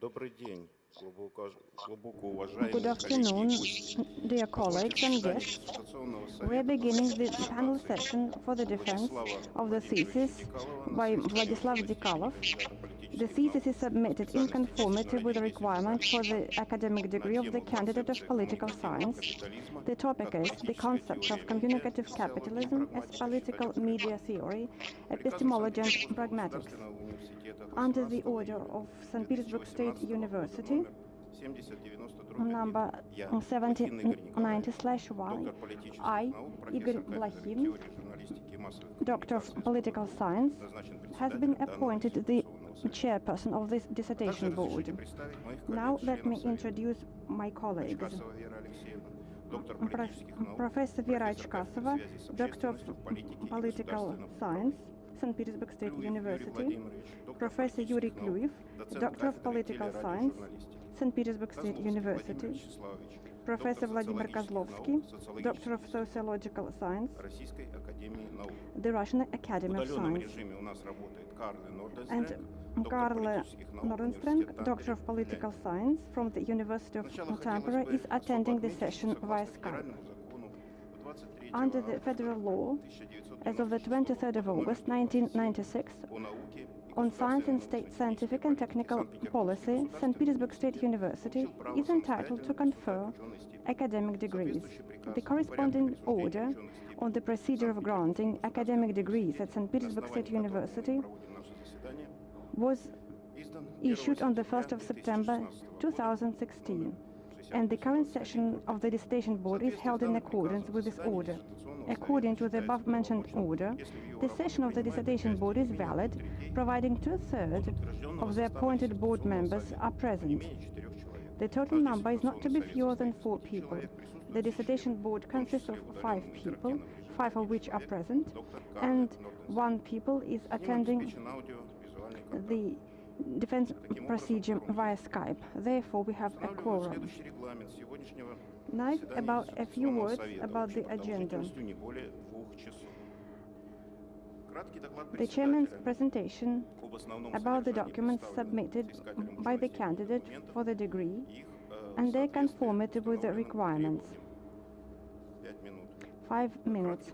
Good afternoon, dear colleagues and guests. We are beginning the panel session for the defense of the thesis by Vladislav Dekalov. The thesis is submitted in conformity with the requirement for the academic degree of the candidate of political science. The topic is the concept of communicative capitalism as political media theory, epistemology and pragmatics. Under the order of St. Petersburg State University, number 7090/Y, I, Igor Blakhin, Doctor of Political Science, has been appointed the chairperson of this dissertation board. Now let me introduce my colleagues. Professor Vera Achkasova, Doctor of Political Science, St. Petersburg State University. Professor Yuri Kluyev, Doctor of Political Science, St. Petersburg State University. Professor Vladimir Kozlovsky, Doctor of Sociological Science, the Russian Academy of Science. And Karl Nordenström, Doctor of Political Science from the University of Tampere, is attending the session via Skype. Under the federal law, as of the 23rd of August 1996, on science and state scientific and technical policy, St. Petersburg State University is entitled to confer academic degrees. The corresponding order on the procedure of granting academic degrees at St. Petersburg State University was issued on the 1st of September 2016. And the current session of the dissertation board is held in accordance with this order. According to the above-mentioned order, the session of the dissertation board is valid, providing 2/3 of the appointed board members are present. The total number is not to be fewer than 4 people. The dissertation board consists of 5 people, 5 of which are present, and 1 people is attending the defense procedure via Skype. Therefore, we have a quorum. Now, about a few words about the agenda. The chairman's presentation about the documents submitted by the candidate for the degree and their conformity with the requirements. 5 minutes.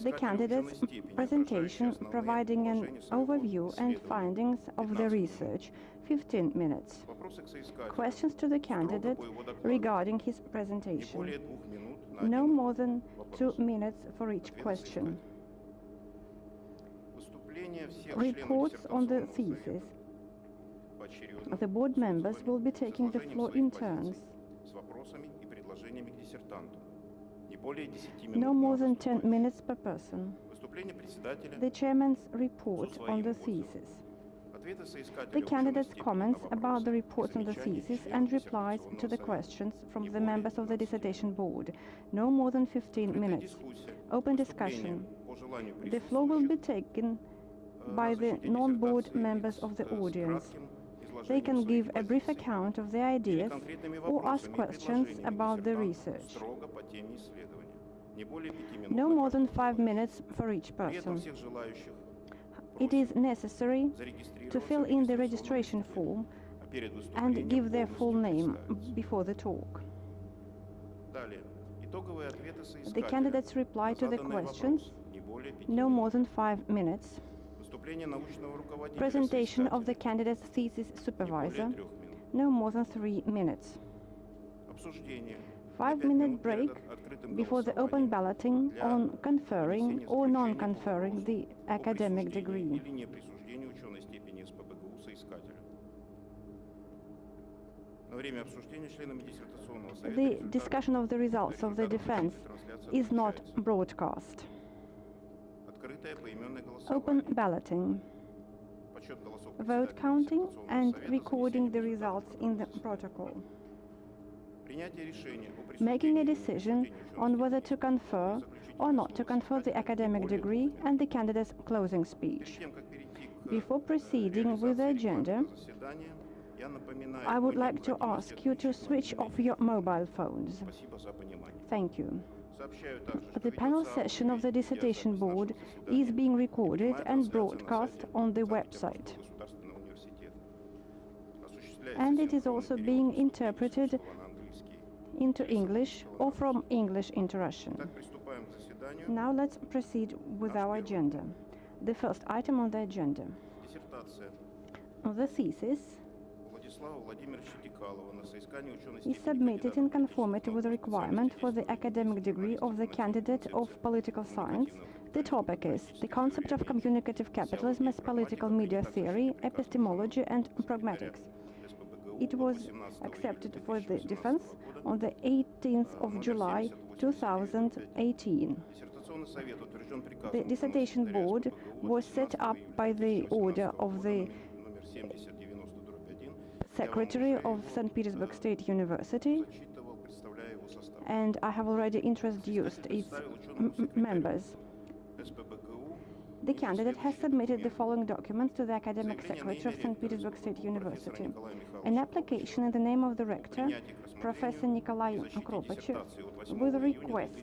The candidate's presentation providing an overview and findings of the research, 15 minutes. Questions to the candidate regarding his presentation. No more than 2 minutes for each question. Reports on the thesis. The board members will be taking the floor in turns. No more than 10 minutes per person. The chairman's report on the thesis. The candidate's comments about the reports on the thesis and replies to the questions from the members of the dissertation board. No more than 15 minutes. Open discussion. The floor will be taken by the non-board members of the audience. They can give a brief account of their ideas or ask questions about the research. No more than 5 minutes for each person. It is necessary to fill in the registration form and give their full name before the talk. The candidates reply to the questions, no more than 5 minutes. Presentation of the candidate's thesis supervisor, no more than 3 minutes. 5-minute break before the open balloting on conferring or non-conferring the academic degree. The discussion of the results of the defense is not broadcast. Open balloting, vote counting and recording the results in the protocol. Making a decision on whether to confer or not to confer the academic degree and the candidate's closing speech. Before proceeding with the agenda, I would like to ask you to switch off your mobile phones. Thank you. The panel session of the dissertation board is being recorded and broadcast on the website. and it is also being interpreted into English or from English into Russian. Now let's proceed with our agenda. The first item on the agenda. The thesis is submitted in conformity with the requirement for the academic degree of the candidate of political science. The topic is the concept of communicative capitalism as political media theory, epistemology and pragmatics. It was accepted for the defense on the 18th of July 2018. The dissertation board was set up by the order of the Secretary of St. Petersburg State University, and I have already introduced its members. The candidate has submitted the following documents to the Academic Secretary of St. Petersburg State University. An application in the name of the rector, Professor Nikolai Kropach, with a request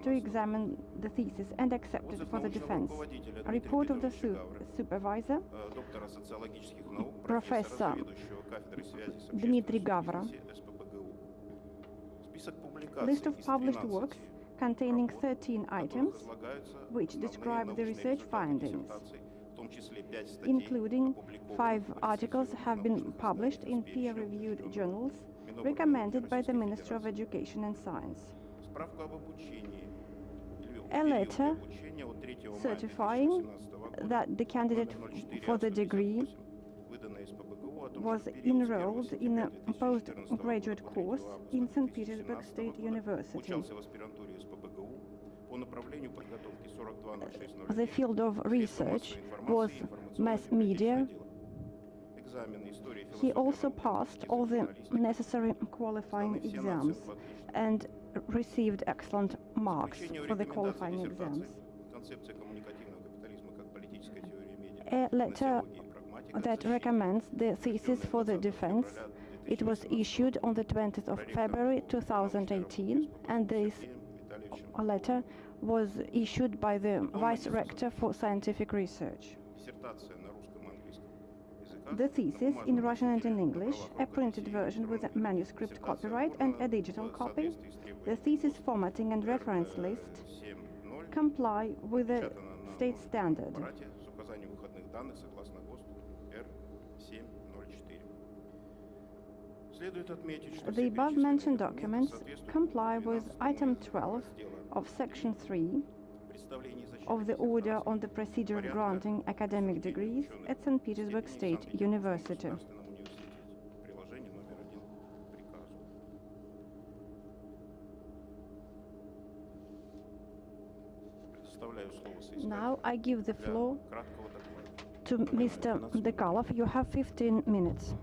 to examine the thesis and accept it for the defense. A report of the supervisor, Professor Dmitry Gavra. List of published works containing 13 items which describe the research findings, including 5 articles have been published in peer-reviewed journals recommended by the Ministry of Education and Science. A letter certifying that the candidate for the degree was enrolled in a postgraduate course in St. Petersburg State University. The field of research was mass media. He also passed all the necessary qualifying exams and received excellent marks for the qualifying exams. A letter that recommends the thesis for the defense, it was issued on the 20th of February 2018, and this letter was issued by the Vice Rector for Scientific Research. The thesis in Russian and in English, a printed version with a manuscript copyright and a digital copy, the thesis formatting and reference list comply with the state standard. The above-mentioned documents comply with Item 12 of Section 3 of the Order on the Procedure of Granting Academic Degrees at St. Petersburg State University. Now I give the floor to Mr. Dekalov. You have 15 minutes.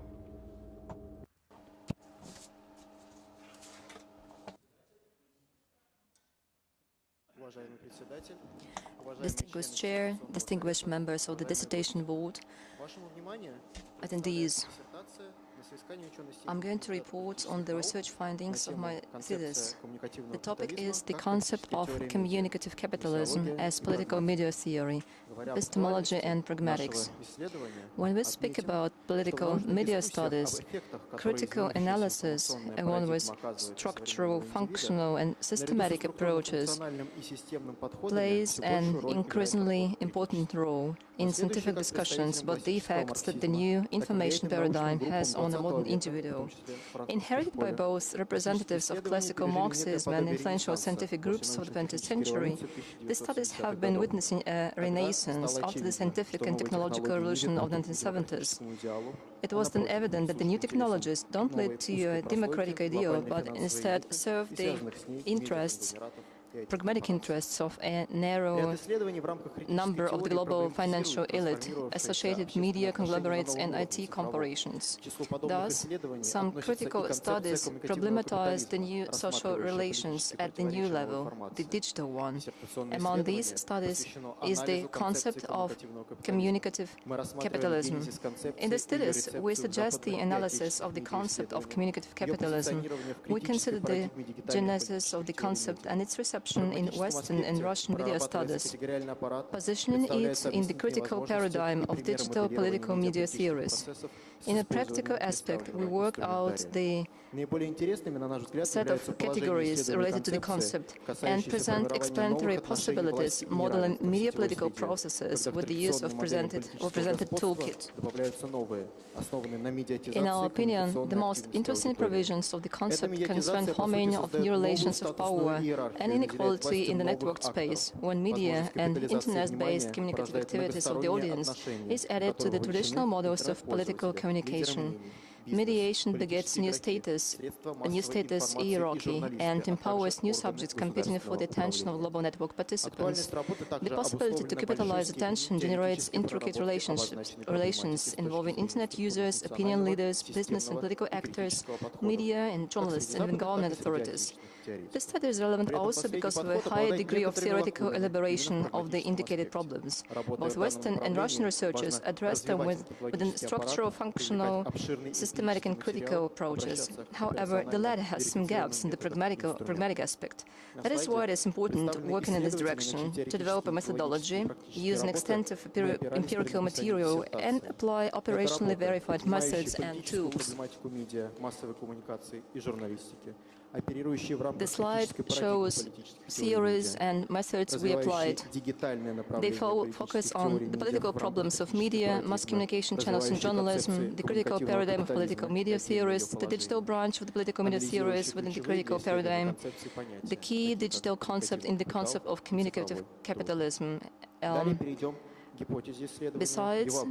Distinguished Chair, distinguished members of the Dissertation Board, attendees, I'm going to report on the research findings of my thesis. The topic is the concept of communicative capitalism as political media theory, epistemology and pragmatics. When we speak about political media studies, critical analysis, along with structural, functional and systematic approaches, plays an increasingly important role in scientific discussions about the effects that the new information paradigm has on the modern individual. Inherited by both representatives of classical Marxism and influential scientific groups of the 20th century, the studies have been witnessing a renaissance after the scientific and technological revolution of the 1970s. It was then evident that the new technologies don't lead to a democratic ideal, but instead serve the interests, pragmatic interests of a narrow number of the global financial elite, associated media conglomerates and IT corporations. Thus, some critical studies problematize the new social relations at the new level, the digital one. Among these studies is the concept of communicative capitalism. In the studies, we suggest the analysis of the concept of communicative capitalism. We consider the genesis of the concept and its reception reception in Western and Russian media studies, positioning it in the critical paradigm of digital political media theories. In a practical aspect, we work out the set of categories related to the concept and present explanatory possibilities modeling media political processes with the use of presented toolkit. In our opinion, the most interesting provisions of the concept concern forming of new relations of power and inequality in the networked space, when media and internet-based communicative activities of the audience is added to the traditional models of political communication. Mediation begets new status hierarchy, and empowers new subjects competing for the attention of global network participants. The possibility to capitalize attention generates intricate relations involving internet users, opinion leaders, business and political actors, media and journalists, and even government authorities. This study is relevant also because of a high degree of theoretical elaboration of the indicated problems. Both Western and Russian researchers address them within structural, functional, systematic and critical approaches. However, the latter has some gaps in the pragmatic aspect. That is why it is important, working in this direction, to develop a methodology, use an extensive empirical material, and apply operationally verified methods and tools. The slide shows theories and methods we applied. They focus on the political problems of media, mass communication channels and journalism, the critical paradigm of political media theories, the digital branch of the political media theories within the critical paradigm, the key digital concept in the concept of communicative capitalism. Besides,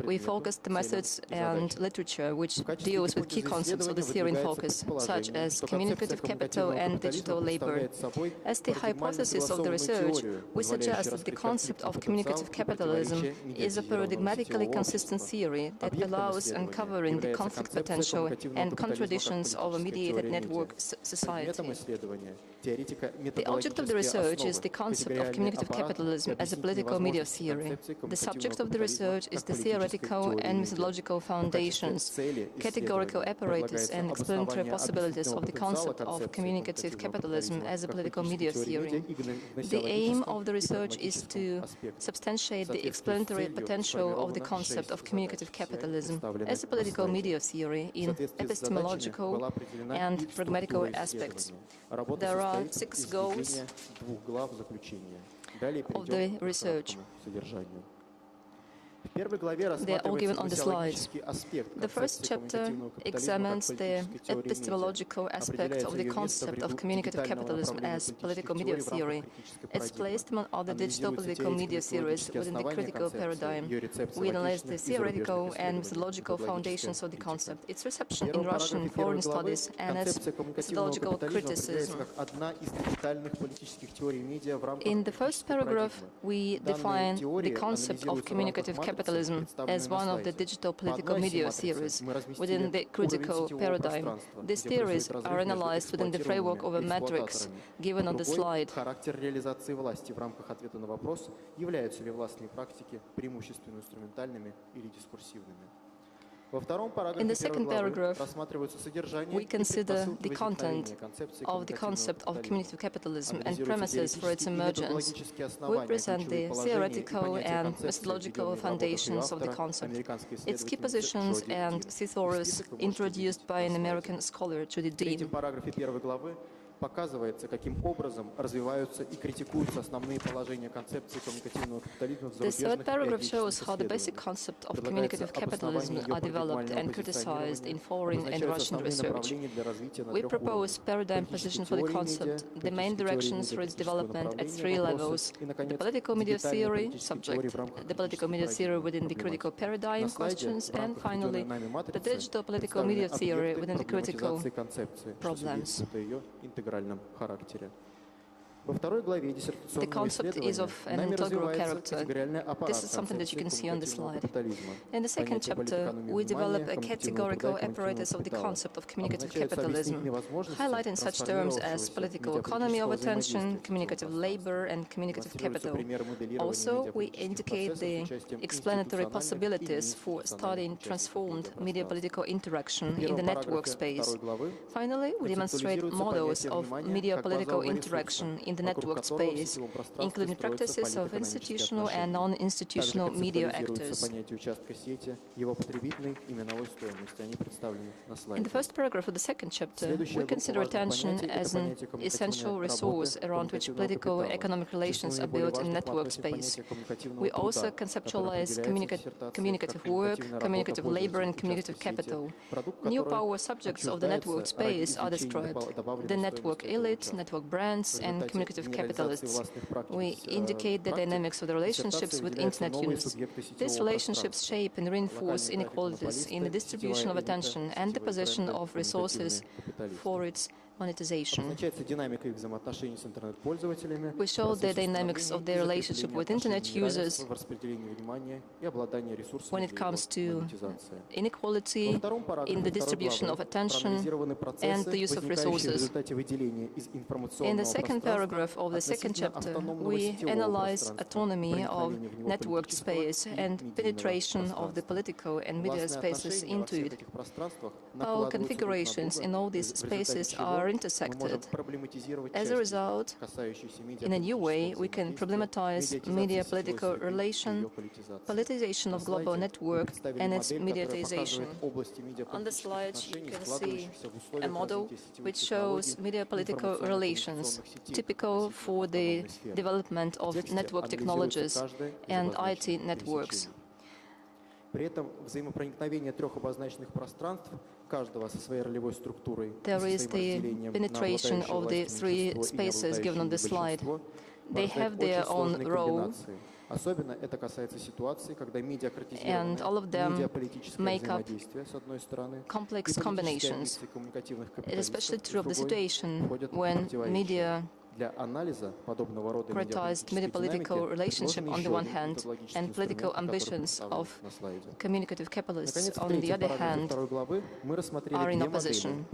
we focused the methods and literature which deals with key concepts of the theory in focus, such as communicative capital and digital labor. As the hypothesis of the research, we suggest that the concept of communicative capitalism is a paradigmatically consistent theory that allows uncovering the conflict potential and contradictions of a mediated network society. The object of the research is the concept of communicative capitalism as a political media theory. The subject of the research is the theoretical and methodological foundations, categorical apparatus and explanatory possibilities of the concept of communicative capitalism as a political media theory. The aim of the research is to substantiate the explanatory potential of the concept of communicative capitalism as a political media theory in epistemological and pragmatical aspects. There are 6 goals of the research. They are all given on the slides. The first chapter examines the epistemological aspect of the concept of communicative capitalism as political media theory. It's placed among other digital political media theories within the critical paradigm. We analyze the theoretical and methodological foundations of the concept, its reception in Russian foreign studies, and its methodological criticism. In the first paragraph, we define the concept of communicative capitalism as one of the digital political media theories within the critical paradigm. These theories are analyzed within the framework of a matrix given on the slide. In the second paragraph, we consider the content of the concept of communicative capitalism and premises for its emergence. We present the theoretical and methodological foundations of the concept, its key positions and thesaurus introduced by an American scholar, Judy Dean. Показывается, каким образом развиваются и критикуются основные положения концепции коммуникативного капитализма в зарубежных concepts of communicative capitalism are developed and criticized in foreign and Russian research. We propose paradigm position for the concept, the main directions for its development at 3 levels: the political media theory subject, the political media theory within the critical paradigm questions, and finally, the digital political media theory within the critical problems. The concept is of an integral character. This is something that you can see on the slide. In the second chapter, we develop a categorical apparatus of the concept of communicative capitalism, highlighting such terms as political economy of attention, communicative labor, and communicative capital. Also, we indicate the explanatory possibilities for studying transformed media-political interaction in the network space. Finally, we demonstrate models of media-political interaction in the network space, including practices of institutional and non-institutional media actors. In the first paragraph of the second chapter, we consider attention as an essential resource around which political economic relations are built in network space. We also conceptualize communicative work, communicative labor, and communicative capital. New power subjects of the network space are described: the network elite, network brands, and communicative capitalists. We indicate the dynamics of the relationships with Internet units. These relationships shape and reinforce inequalities in the distribution of attention and the possession of resources for its monetization. We show the dynamics of their relationship with Internet users when it comes to inequality in the distribution of attention and the use of resources. In the second paragraph of the second chapter, we analyze autonomy of networked space and penetration of the political and media spaces into it. Power configurations in all these spaces are intersected. As a result, in a new way, we can problematize media-political relation, politicization of global network, and its mediatization. On the slide, you can see a model which shows media-political relations, typical for the development of network technologies and IT networks. При этом взаимопроникновение трех обозначенных пространств, каждого со своей ролевой структурой, There is the penetration of the three spaces given on the slide. They have their own role, особенно это касается ситуации, когда and all of them медиаполитическое make up взаимодействие, с одной стороны, complex combinations. It is especially true of the situation when media prioritized media-political relationship on the one hand and political ambitions of communicative capitalists on the other hand are in opposition.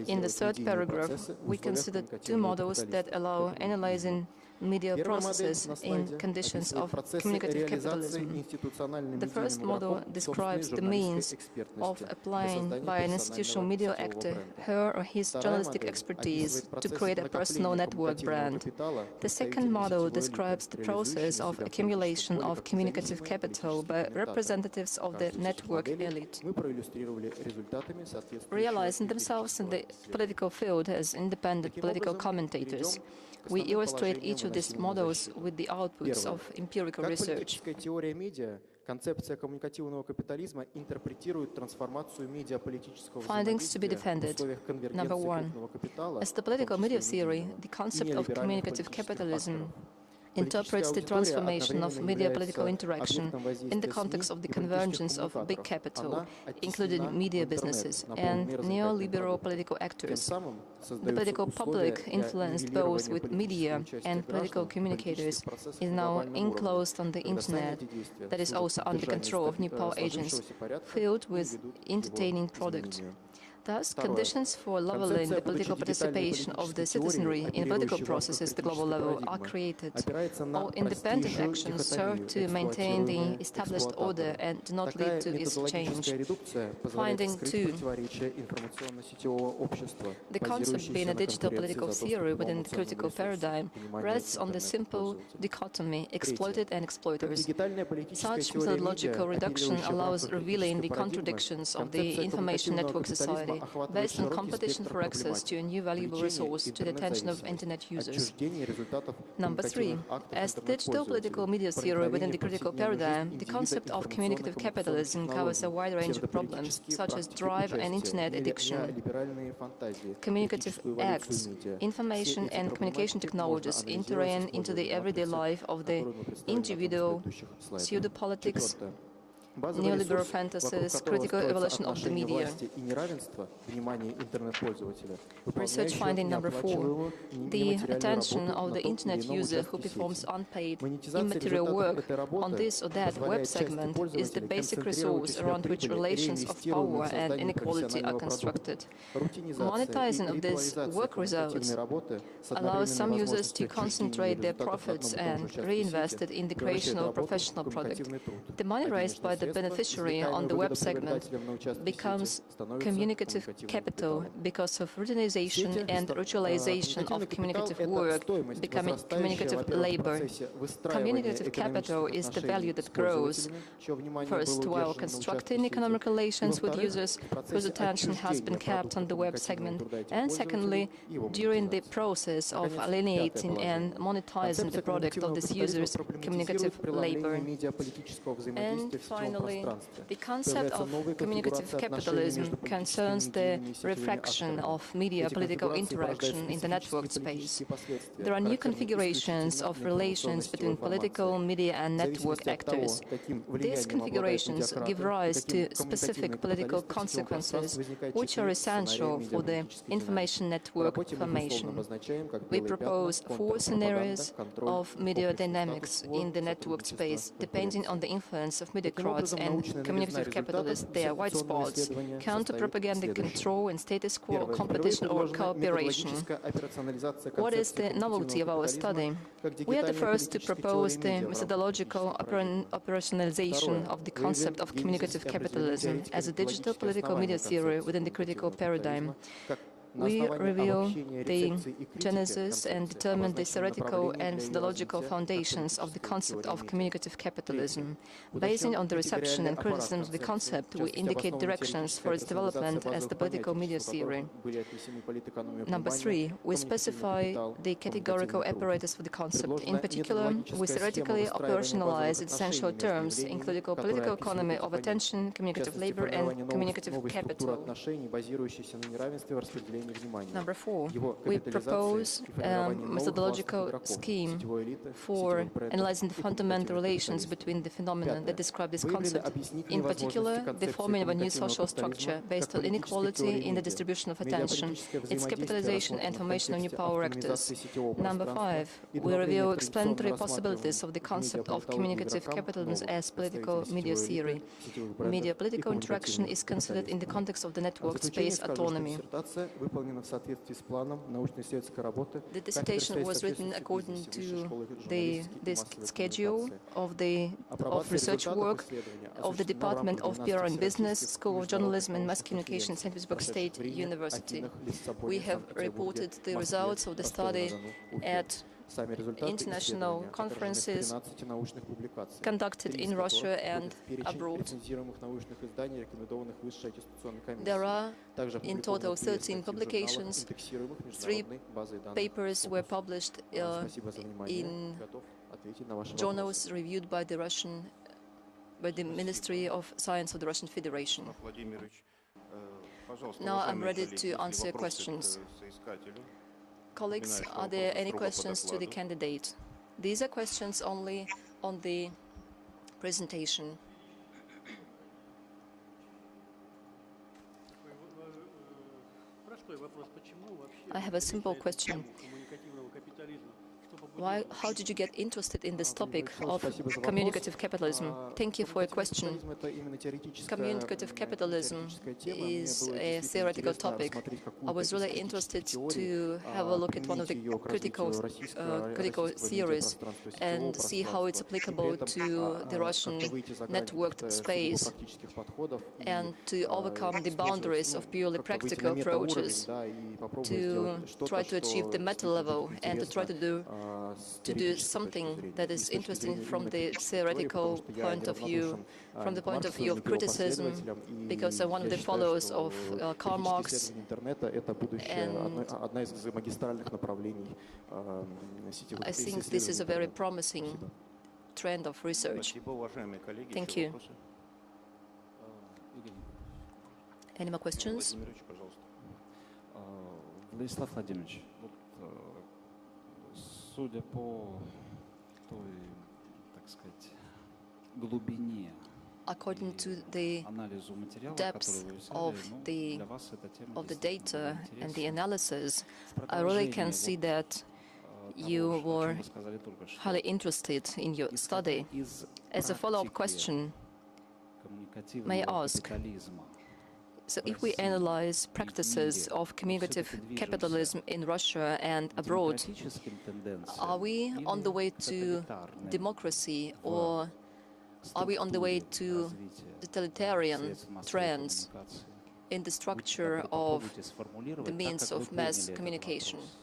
In the third paragraph, we consider two models that allow analyzing media processes in conditions of communicative capitalism. The first model describes the means of applying by an institutional media actor her or his journalistic expertise to create a personal network brand. The second model describes the process of accumulation of communicative capital by representatives of the network elite, realizing themselves in the political field as independent political commentators. We illustrate each of these models with the outputs of empirical research. Findings to be defended. Number one, as the political media theory, the concept of communicative capitalism interprets the transformation of media-political interaction in the context of the convergence of big capital, including media businesses and neoliberal political actors. The political public, influenced both with media and political communicators, is now enclosed on the internet that is also under control of new power agents, filled with entertaining products. Thus, conditions for leveling the political participation of the citizenry in political processes at the global level are created. All independent actions serve to maintain the established order and do not lead to its change. Finding 2. The concept being a digital political theory within the critical paradigm rests on the simple dichotomy exploited and exploiters. Such methodological reduction allows revealing the contradictions of the information network society based on competition for access to a new valuable resource to the attention of Internet users. Number 3. As the digital political media theory within the critical paradigm, the concept of communicative capitalism covers a wide range of problems, such as drive and Internet addiction, communicative acts, information and communication technologies entering into the everyday life of the individual, pseudo-politics, neoliberal fantasies, critical evolution of the media. Research finding number 4. The attention of the Internet user who performs unpaid, immaterial work on this or that web segment is the basic resource around which relations of power and inequality are constructed. Monetizing of these work results allows some users to concentrate their profits and reinvest it in the creation of a professional product. The money raised by the the beneficiary on the web segment becomes communicative capital because of routinization and ritualization of communicative work, becoming communicative labor. Communicative capital is the value that grows, first, while constructing economic relations with users whose attention has been kept on the web segment, and secondly, during the process of alienating and monetizing the product of this user's communicative labor. And finally, the concept of communicative capitalism concerns the refraction of media political interaction in the network space. There are new configurations of relations between political, media and network actors. These configurations give rise to specific political consequences, which are essential for the information network formation. We propose 4 scenarios of media dynamics in the network space, depending on the influence of mediocrats and communicative capitalists, their white spots, counter-propaganda control and status quo, competition or cooperation. What is the novelty of our study? We are the first to propose the methodological operationalization of the concept of communicative capitalism as a digital political media theory within the critical paradigm. We reveal the genesis and determine the theoretical and methodological foundations of the concept of communicative capitalism. Basing on the reception and criticism of the concept, we indicate directions for its development as the political media theory. Number 3, we specify the categorical apparatus for the concept. In particular, we theoretically operationalize its essential terms, including political economy of attention, communicative labor, and communicative capital. Number 4, we propose a methodological scheme for analyzing the fundamental relations between the phenomena that describe this concept. In particular, the forming of a new social structure based on inequality in the distribution of attention, its capitalization and formation of new power actors. Number 5, we reveal explanatory possibilities of the concept of communicative capitalism as political media theory. Media political interaction is considered in the context of the network space autonomy. The dissertation was written according to the schedule of research work of the Department of PR and Business, School of Journalism and Mass Communication, St. Petersburg State University. We have reported the results of the study at international conferences conducted in Russia and abroad. There are in total 13 publications. 3 papers were published in journals reviewed by the Ministry of Science of the Russian Federation. Now I'm ready to answer questions. Colleagues, are there any questions to the candidate? These are questions only on the presentation. I have a simple question. How did you get interested in this topic of communicative capitalism? Thank you for your question. Communicative capitalism is a theoretical topic. I was really interested to have a look at one of the critical theories and see how it's applicable to the Russian networked space and to overcome the boundaries of purely practical approaches, to try to achieve the meta level and to try to do something that is interesting from the theoretical point of view, from the point of view of criticism, because I'm one of the followers of Karl Marx, and I think this is a very promising trend of research. Thank you. Any more questions? Vladislav Vladimirovich, судя по той, так сказать, глубине, according to the depth of the data and the analysis, I really can see that you were highly interested in your study. As a follow-up question, may I ask, so if we analyze practices of communicative capitalism in Russia and abroad, are we on the way to democracy, or Are we on the way to развития totalitarian средств массовой trends коммуникации? in the Будьте structure добры, of попробуйте сформулировать the так, means как вы of mass поняли этот communication? вопрос.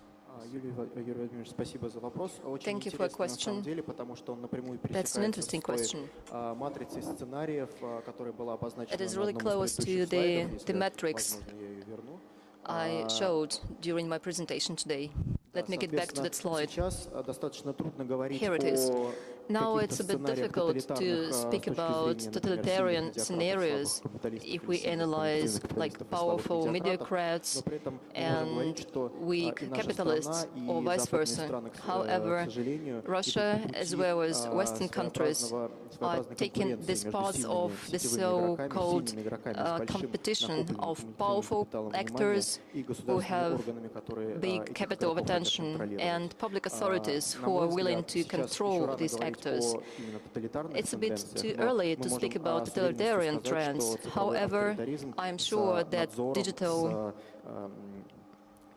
Юрий Владимирович, спасибо за вопрос. Очень Thank you for a интересно на самом question. деле, потому что он напрямую That's an пересекается interesting с той question. матрицей сценариев, которая была обозначена It is на really одном из close to предыдущих the слайдов, если, matrix возможно, я ее верну. I showed during my presentation today. Let me get back to that slide. Сейчас достаточно трудно говорить Here it is. о Now каких-то it's a bit сценариях difficult тоталитарных to с speak точки about зрения, например, totalitarian сильных scenarios медиакратов, слабых капиталистов if или we сильных analyze прогрессивных like капиталистов и слабых powerful медиакратов, mediocrats но при этом мы можем говорить, and что weak и наша capitalists страна, и or vice западные versa. страны, к However, сожалению, Russia идут по as пути well as Western countries are своеобразной taking конкуренции these между parts сильными of the сетевыми игроками, so-called сильными игроками с большим competition накопленным of коммуникативным powerful капиталом внимания actors и who государственными have органами, которые big этих capital of игроков хотят attention контролировать. and public authorities На who мой are willing взгляд, to сейчас еще control рано these говорить actors. о именно тоталитарных It's a bit тенденциях, too но early мы to можем speak about с уверенностью totalitarian сказать, trends. что цифровой However, авторитаризм I'm с sure that надзором, digital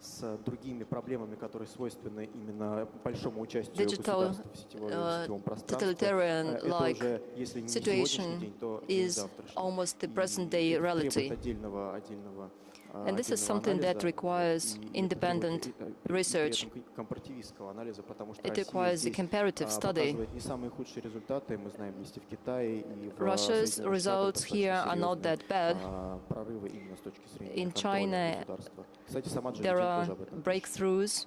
с другими проблемами, которые свойственны именно большому участию digital государства в сетевом пространстве, totalitarian это like уже, если не сегодняшний день, situation то и is завтрашний. almost the И present day это reality. требует отдельного And this is something that анализа, requires и independent при research. этом компаративистского анализа, потому что It Россия requires a здесь comparative study. показывает не самые худшие результаты. Мы знаем, есть и в Китае, и в Russia's Соединенных results Штатах here are not достаточно that bad. серьезные прорывы именно с точки зрения In контроля China, государства. Кстати, сама There Джин are тоже об этом пишет. breakthroughs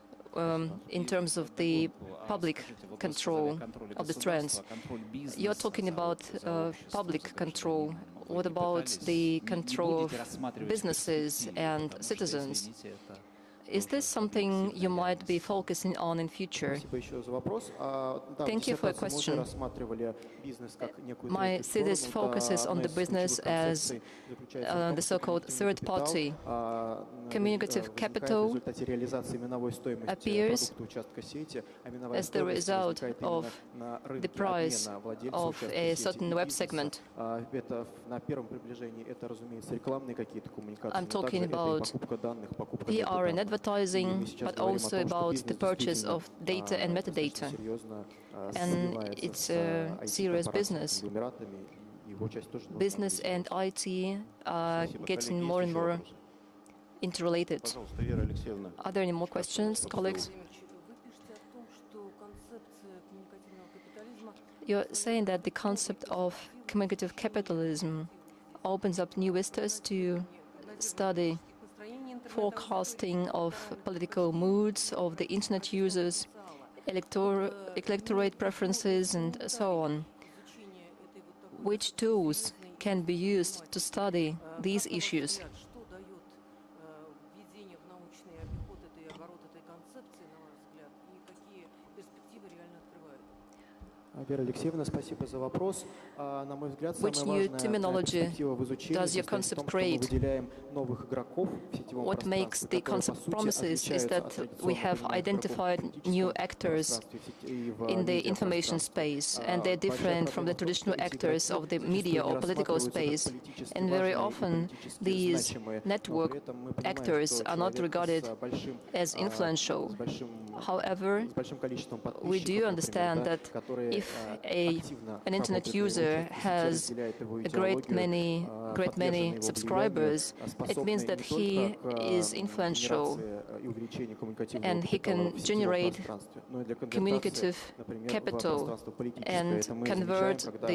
in terms of the public control of the trends. You're talking about public control. What about the control of businesses and citizens? Is this something you might be focusing on in future? Спасибо еще за вопрос. Да, в Thank you for your диссертации мы уже question. рассматривали бизнес как некую My третью thesis сторону. focuses on Одна the из business ключевых as концепций заключается в том, the что so-called third party. Communicative возникает в capital результате реализации миновой стоимости appears продукта участка сети, а миновая as the стоимость result возникает of именно на рынке the price обмена владельца of участка a сети certain и web бизнеса. segment. Это на первом приближении это, разумеется, рекламные какие-то коммуникации, I'm но также talking это и about покупка данных, покупка PR and метаданных. advertising, И мы сейчас but говорим о also том, что about бизнес the purchase действительно of data and достаточно metadata. серьезно And сливается it's с a serious IT-корпорациями, business. конгломератами, и его часть тоже нужно Business анализировать. and IT are Спасибо. getting Коллеги, more есть and еще more вопросы? interrelated. Пожалуйста, Вера Алексеевна. Are there any more questions, colleagues? You're saying that the concept of communicative capitalism opens up new vistas to study forecasting of political moods of the internet users, electorate preferences, and so on. Which tools can be used to study these issues? Вера Алексеевна, спасибо за вопрос. На мой взгляд, Which самая new важная terminology перспектива в изучении does your состоит в concept том, что мы create? выделяем новых игроков в сетевом What makes пространстве, the которые, по concept сути, promises is отличаются от that we have традиционных игроков identified в new политическом actors пространстве и в in the information медиапространстве. space, and they're Большая different from проблема the в том, что traditional эти actors of the игроки media зачастую не or political рассматриваются как space. политически And very важные и often политически these значимые, но network при этом мы понимаем, actors что are not человек regarded с большим, as influential. с большим However, количеством we do подписчиков, understand например, that которые if активно an internet работают на его user участке сети, has разделяют его a great идеологию, many поддержаны его subscribers, влиянию, it means способны that не he только к is influential генерации и увеличению коммуникативного and he капитала can в сетевом generate пространстве, но и для конвертации, communicative например, в capital пространство политическое. and Это мы convert замечаем, когда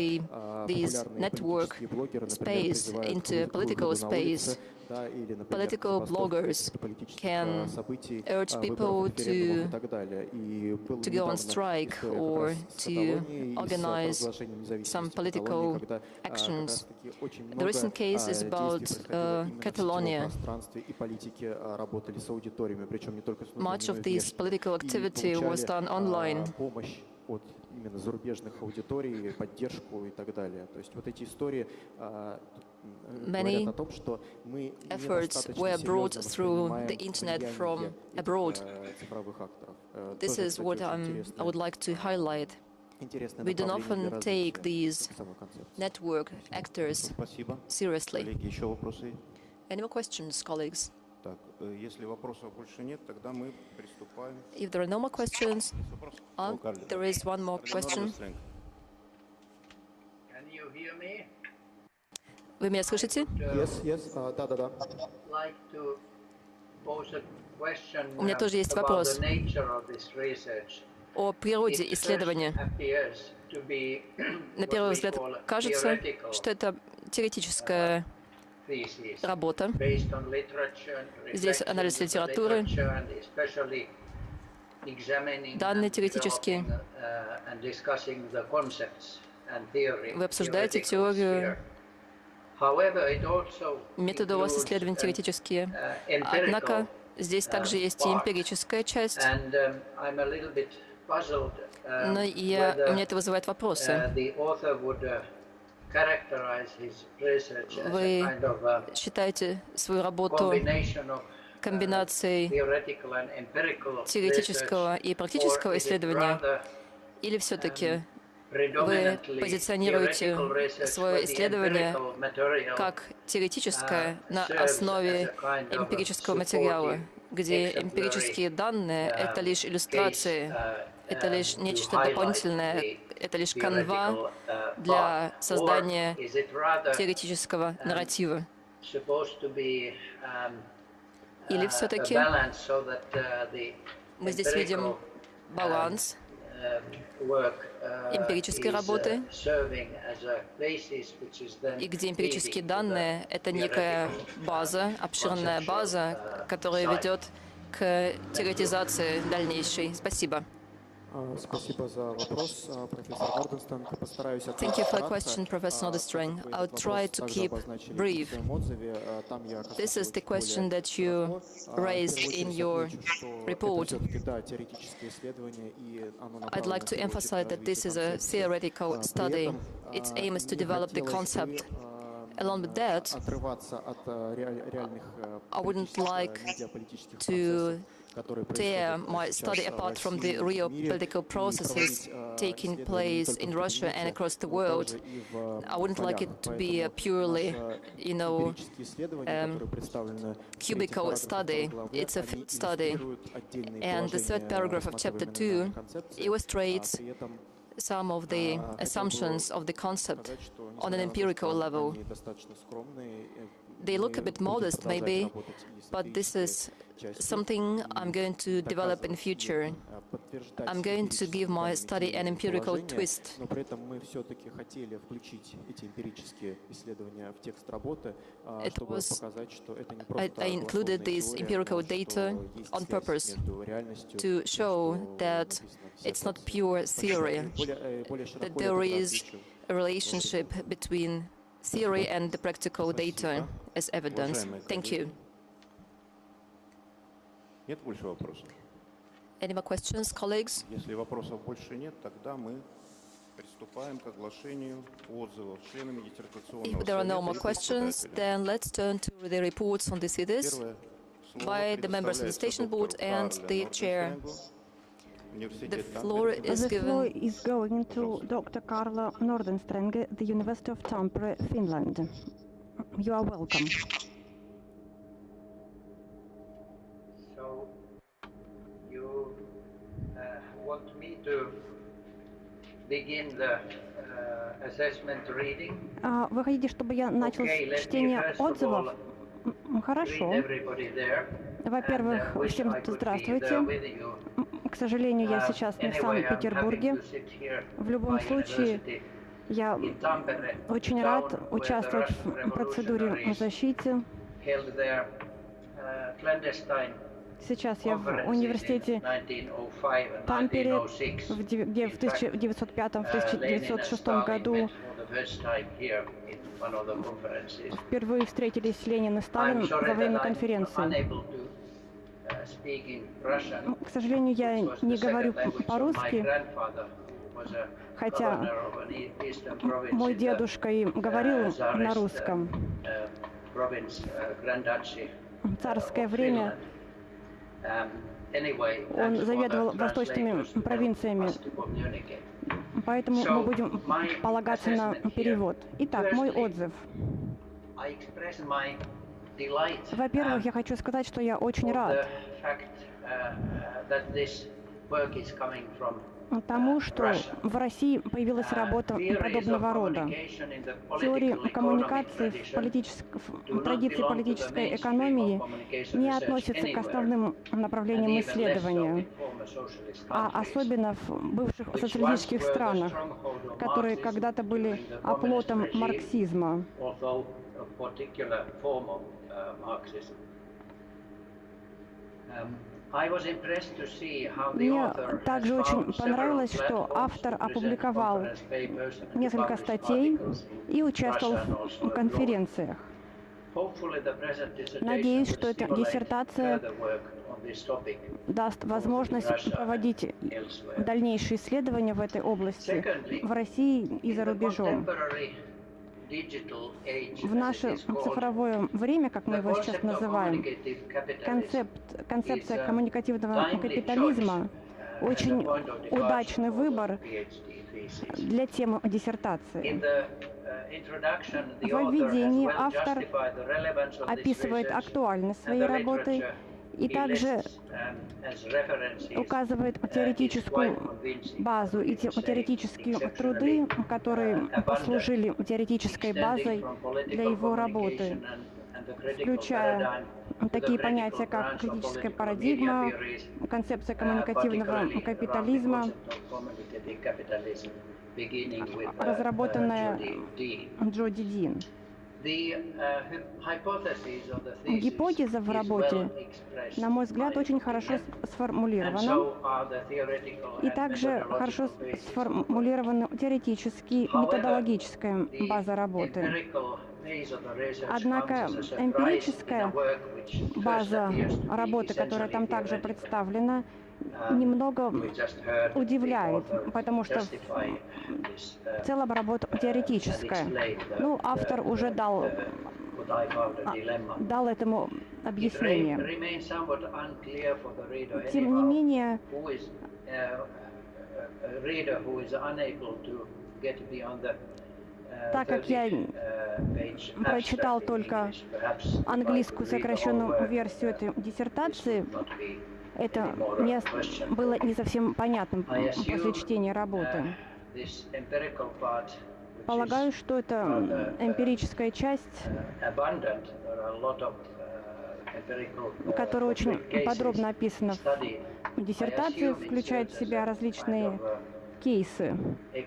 these популярные network политические блогеры, например, space призывают into к political выходу на улицы, space. да, или, например, Political к забастовке bloggers каких-то политических can событий, urge people выборов, референдумов и так далее. И было to go on недавно strike история or как раз с to Каталонией и с organize провозглашением независимости some political Каталонии, когда как actions. раз-таки очень The много recent case is действий about происходило именно в Catalonia. сетевом пространстве, и политики работали с аудиториями, причем не только с Much внутренними, of но и this внешними, political и activity was done получали online. помощь от именно зарубежных аудиторий, поддержку и так далее. То есть вот эти истории Many говорят о том, что мы efforts недостаточно were brought серьезно through воспринимаем the internet влияние from этих, abroad. цифровых акторов. This Тоже, is кстати, what очень I интересное, would like to highlight. интересное We do not направление для often take развития these самой концепции. network actors Спасибо. seriously. Коллеги, еще вопросы? Any more questions, colleagues? Так, если вопросов больше нет, тогда мы приступаем. If there are no more questions, Вопрос? there is one more question. Вы меня слышите? Yes, да. У меня тоже есть вопрос о природе исследования. На первый взгляд кажется, что это теоретическая работа. Здесь анализ литературы, данные теоретические. Вы обсуждаете теорию, методы у вас исследований теоретические. Однако здесь также есть и эмпирическая часть. Но у меня это вызывает вопросы. Вы считаете свою работу комбинацией теоретического и практического исследования? Или все-таки вы позиционируете свое исследование как теоретическое на основе эмпирического материала, где эмпирические данные — это лишь иллюстрации, это лишь нечто дополнительное, это лишь канва для создания теоретического нарратива? Или все-таки мы здесь видим баланс эмпирической работы, и где эмпирические данные — это некая база, обширная база, которая ведет к теоретизации дальнейшей. Спасибо. Спасибо за вопрос, профессор Норденстон. Постараюсь ответить Thank you for the кратко. question, Professor Nordestring. I'll try to keep brief. This is the question that you raised in your report. I'd like to emphasize that this is a theoretical study. Its aim is to develop the concept. Along with that, I wouldn't like to tear my study apart from the real political processes taking place in Russia and across the world. I wouldn't like it to be a purely, cubicle study. It's a field study. And the third paragraph of chapter 2 illustrates some of the assumptions of the concept on an empirical level. They look a bit modest, maybe, but this is something I'm going to develop in the future. I'm going to give my study an empirical twist. I included these empirical data on purpose to show that it's not pure theory, that there is a relationship between theory and the practical data as evidence. Thank you. Нет больше вопросов? Any more questions, colleagues? Если вопросов больше нет, тогда мы приступаем к оглашению отзывов членами диссертационного If there are no more questions, then let's turn to the reports on the thesis by the members of the Dissertation Board and the chair. The floor is going to Dr. Karla Nordenstrenge, the University of Tampere, Finland. You are welcome. So, you want me to begin the assessment reading? Вы хотите, чтобы я начал чтение отзывов? Хорошо. Во-первых, всем здравствуйте. К сожалению, я сейчас не в Санкт-Петербурге. В любом случае, я очень рад участвовать в процедуре защиты. Сейчас я в университете Тампере, где в 1905-1906 году впервые встретились Ленин и Сталин во время конференции. К сожалению, я не говорю по-русски, хотя мой дедушка и говорил на русском. В царское время он заведовал восточными провинциями, поэтому мы будем полагаться на перевод. Итак, мой отзыв. Во-первых, я хочу сказать, что я очень рад тому, что в России появилась работа подобного рода. Теории коммуникации в традиции политической экономии не относятся к основным направлениям исследования, а особенно в бывших социалистических странах, которые когда-то были оплотом марксизма. Мне также очень понравилось, что автор опубликовал несколько статей и участвовал в конференциях. Надеюсь, что эта диссертация даст возможность проводить дальнейшие исследования в этой области в России и за рубежом. В наше цифровое время, как мы его сейчас называем, концепция коммуникативного капитализма – очень удачный выбор для темы диссертации. В введении автор описывает актуальность своей работы и также указывает теоретическую базу и теоретические труды, которые послужили теоретической базой для его работы, включая такие понятия, как критическая парадигма, концепция коммуникативного капитализма, разработанная Джоди Дин. Гипотеза в работе, на мой взгляд, очень хорошо сформулирована, и также хорошо сформулирована теоретически методологическая база работы. Однако эмпирическая база работы, которая там также представлена, немного удивляет, потому что в целом работа теоретическая. Ну, автор уже дал этому объяснение. Тем не менее, так как я прочитал только английскую сокращенную версию этой диссертации, это мне было не совсем понятным после чтения работы. Полагаю, что это эмпирическая часть, которая очень подробно описана в диссертации, включает в себя различные кейсы. И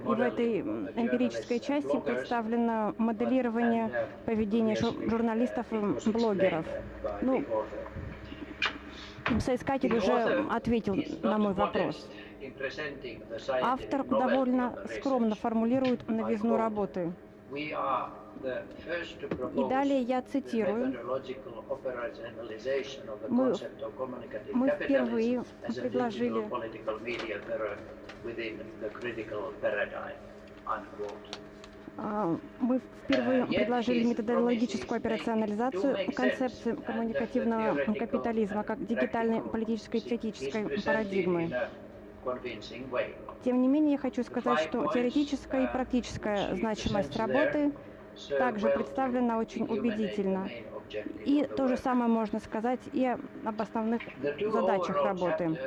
в этой эмпирической части представлено моделирование поведения журналистов и блогеров. Ну, соискатель уже ответил на мой вопрос. Автор довольно скромно формулирует новизну работы. И далее я цитирую. Мы впервые предложили методологическую операционализацию концепции коммуникативного капитализма как дигитальной политической и теоретической парадигмы. Тем не менее, я хочу сказать, что теоретическая и практическая значимость работы также представлена очень убедительно. И то же самое можно сказать и об основных задачах работы.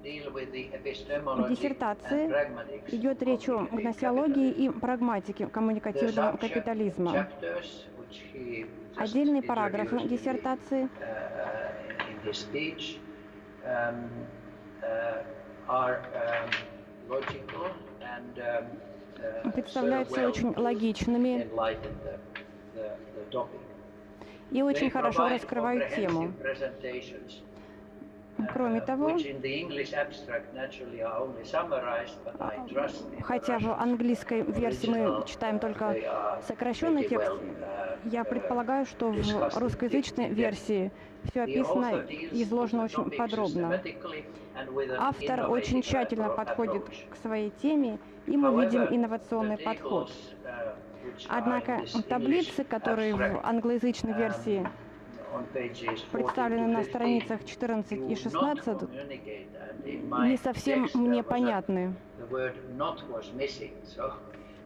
В диссертации идет речь о гносеологии и прагматике коммуникативного капитализма. Отдельные параграфы диссертации представляются очень логичными и очень хорошо раскрывают тему. Кроме того, хотя в английской версии мы читаем только сокращенный текст, я предполагаю, что в русскоязычной версии все описано и изложено очень подробно. Автор очень тщательно подходит к своей теме, и мы видим инновационный подход. Однако таблицы, которые в англоязычной версии представлены на страницах 14 и 16, не совсем мне понятны.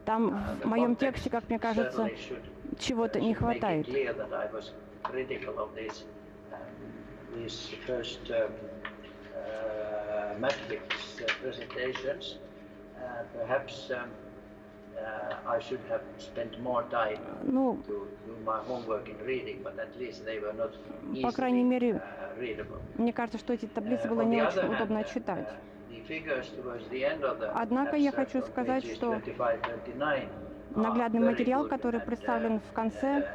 Там в моем тексте, как мне кажется, чего-то не хватает. matrix presentations. Perhaps I should have spent more time Ну, to do my homework in reading, but at least they were not по крайней easily мере, readable. мне кажется, что эти таблицы было On не the очень other hand, удобно читать. the figures towards the end of the Однако я хочу abstract on сказать, pages что 25-29 наглядный are very материал, good который and, представлен в конце,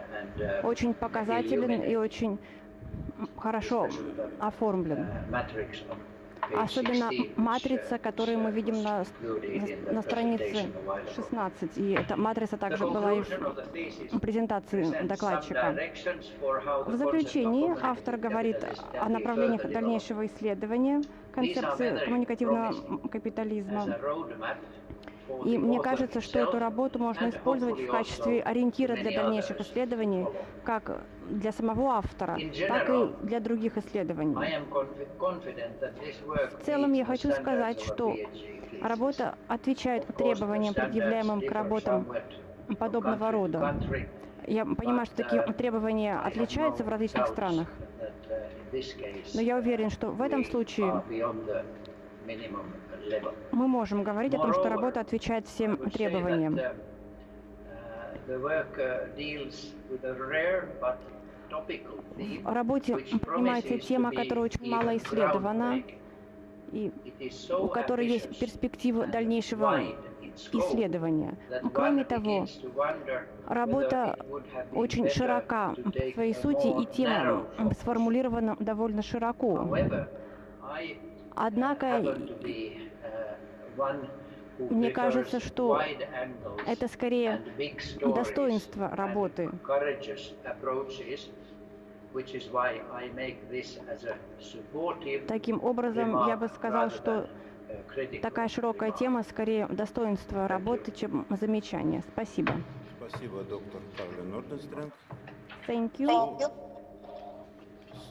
очень показателен и очень хорошо оформлен. matrix on page Особенно 16, матрица, которую мы видим на included in the странице presentation a while ago. 16. И эта матрица The также была и conclusion of the thesis в презентации presents some докладчика. directions for how the В заключении concept of автор говорит communicative о capitalism направлениях can be дальнейшего исследования концепции very коммуникативного promising as капитализма. a roadmap for И the мне author кажется, что эту himself работу можно and использовать в hopefully качестве also ориентира many для дальнейших others исследований, follow. как для самого автора, In так general, и для других I исследований. am confident that this work В целом я meets the хочу standards сказать, of a что PhD thesis. работа отвечает Of course, требованиям, the предъявляемым standards к differ работам somewhat from подобного country to рода. country, Я понимаю, что такие требования I have отличаются no в различных doubts странах, that, in this case, но я уверен, что в этом we случае are beyond the minimum level. мы можем говорить о том, что Moreover, работа отвечает I всем would say требованиям. that, the work deals with a rare but topical theme, В работе which поднимается promises to тема, be которая очень even мало исследована, groundbreaking. и It is so у которой есть ambitious перспектива and дальнейшего wide in scope исследования. that Но, кроме one того, begins to wonder работа whether it would have been очень better широка to по take своей a сути, more и тема narrow focus. сформулирована довольно широко. However, I Однако happen to be one who мне prefers кажется, что wide angles это скорее and big stories достоинство and работы. courageous approaches, which is why I make this as a supportive Таким образом, я бы remark сказал, rather что than a critical такая широкая remark. тема скорее достоинство работы, чем замечание. Спасибо. Спасибо, доктор Павел Норденстренг. Thank you.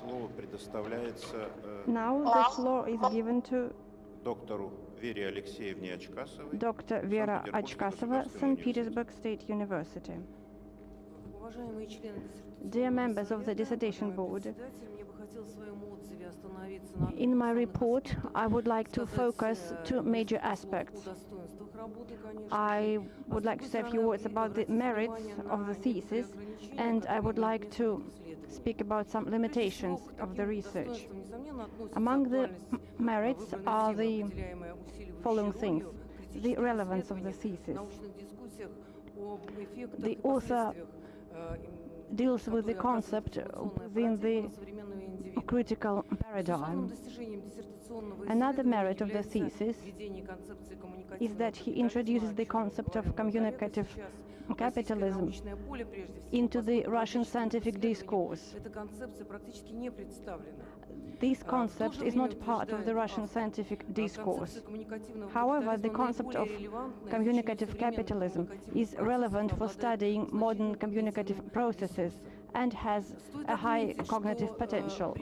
Слово предоставляется Now the floor is given to доктору Вере Алексеевне Очкасовой. Dr. Vera Achkasova, St. Petersburg State University. Уважаемые члены Dear members of the Dissertation Board, мне бы хотелось в своем отзыве остановиться на in my report, I would like to focus two major aspects. достоинствах работы, конечно. I would like to say a few words about the merits of the thesis, and I would like to speak about some limitations of the research. Among the merits are the following things: the relevance of the thesis. The author deals with the concept within the critical paradigm. Another merit of the thesis is that he introduces the concept of communicative capitalism into the Russian scientific discourse. This concept is not part of the Russian scientific discourse. However, the concept of communicative capitalism is relevant for studying modern communicative processes and has a high cognitive potential.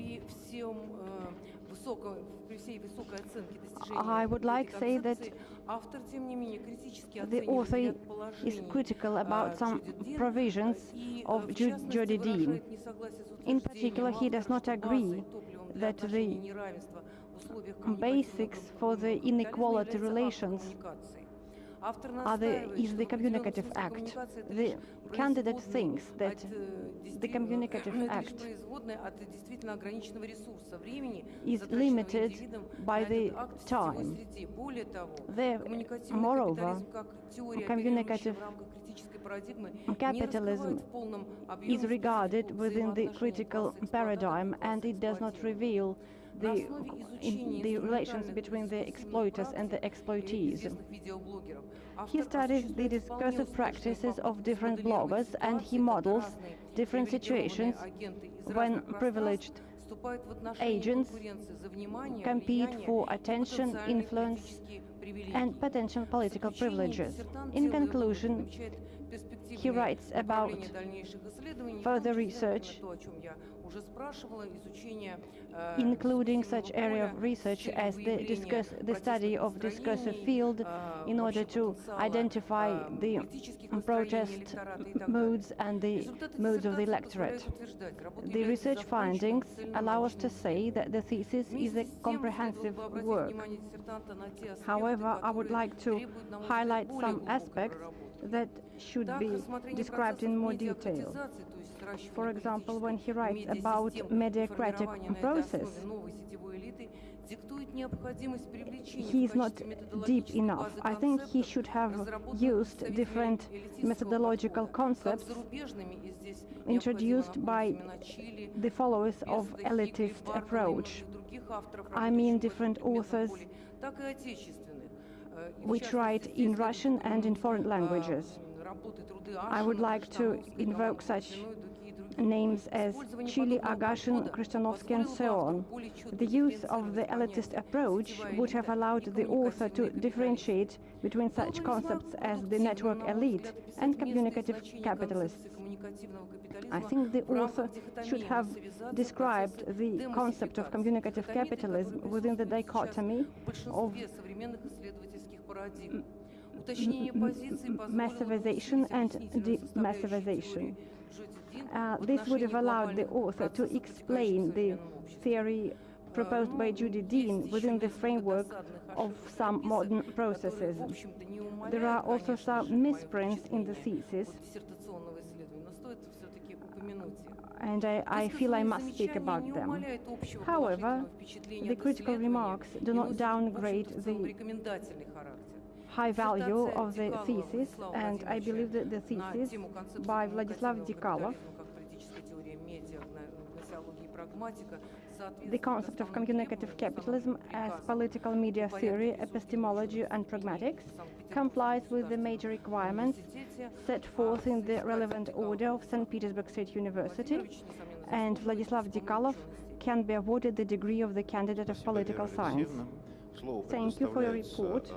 I would like to say that the author is critical about some provisions of Jody Dean. In particular, he does not agree that the basics for the inequality relations is the communicative act. The candidate thinks that the communicative act is limited by the time. Moreover, communicative capitalism is regarded within the critical paradigm, and it does not reveal the relations between the exploiters and the exploitees. He studies the discursive practices of different bloggers, and he models different situations when privileged agents compete for attention, influence, and potential political privileges. In conclusion, he writes about further research, including such area of research as the study of discursive field in order to identify the protest moods and the moods of the electorate. The research findings allow us to say that the thesis is a comprehensive work. However, I would like to highlight some aspects that should be described in more detail. For example, when he writes about mediocratic process, he is not deep enough. I think he should have used different methodological concepts introduced by the followers of elitist approach. I mean different authors which write in Russian and in foreign languages. I would like to invoke such names as Chile, Agashin, Khristianovsky, and so on. The use of the elitist approach would have allowed the author to differentiate between such concepts as the network elite and communicative capitalists. I think the author should have described the concept of communicative capitalism within the dichotomy of massivization and demassivization. This would have allowed the author to explain the theory proposed by Judy Dean within the framework of some modern processes. There are also some misprints in the thesis, and I feel I must speak about them. However, the critical remarks do not downgrade the high value of the thesis, and I believe that the thesis by Vladislav Dekalov, the concept of communicative capitalism as political media theory, epistemology, and pragmatics, complies with the major requirements set forth in the relevant order of St. Petersburg State University, and Vladislav Dekalov can be awarded the degree of the candidate of political science. Thank you for your report.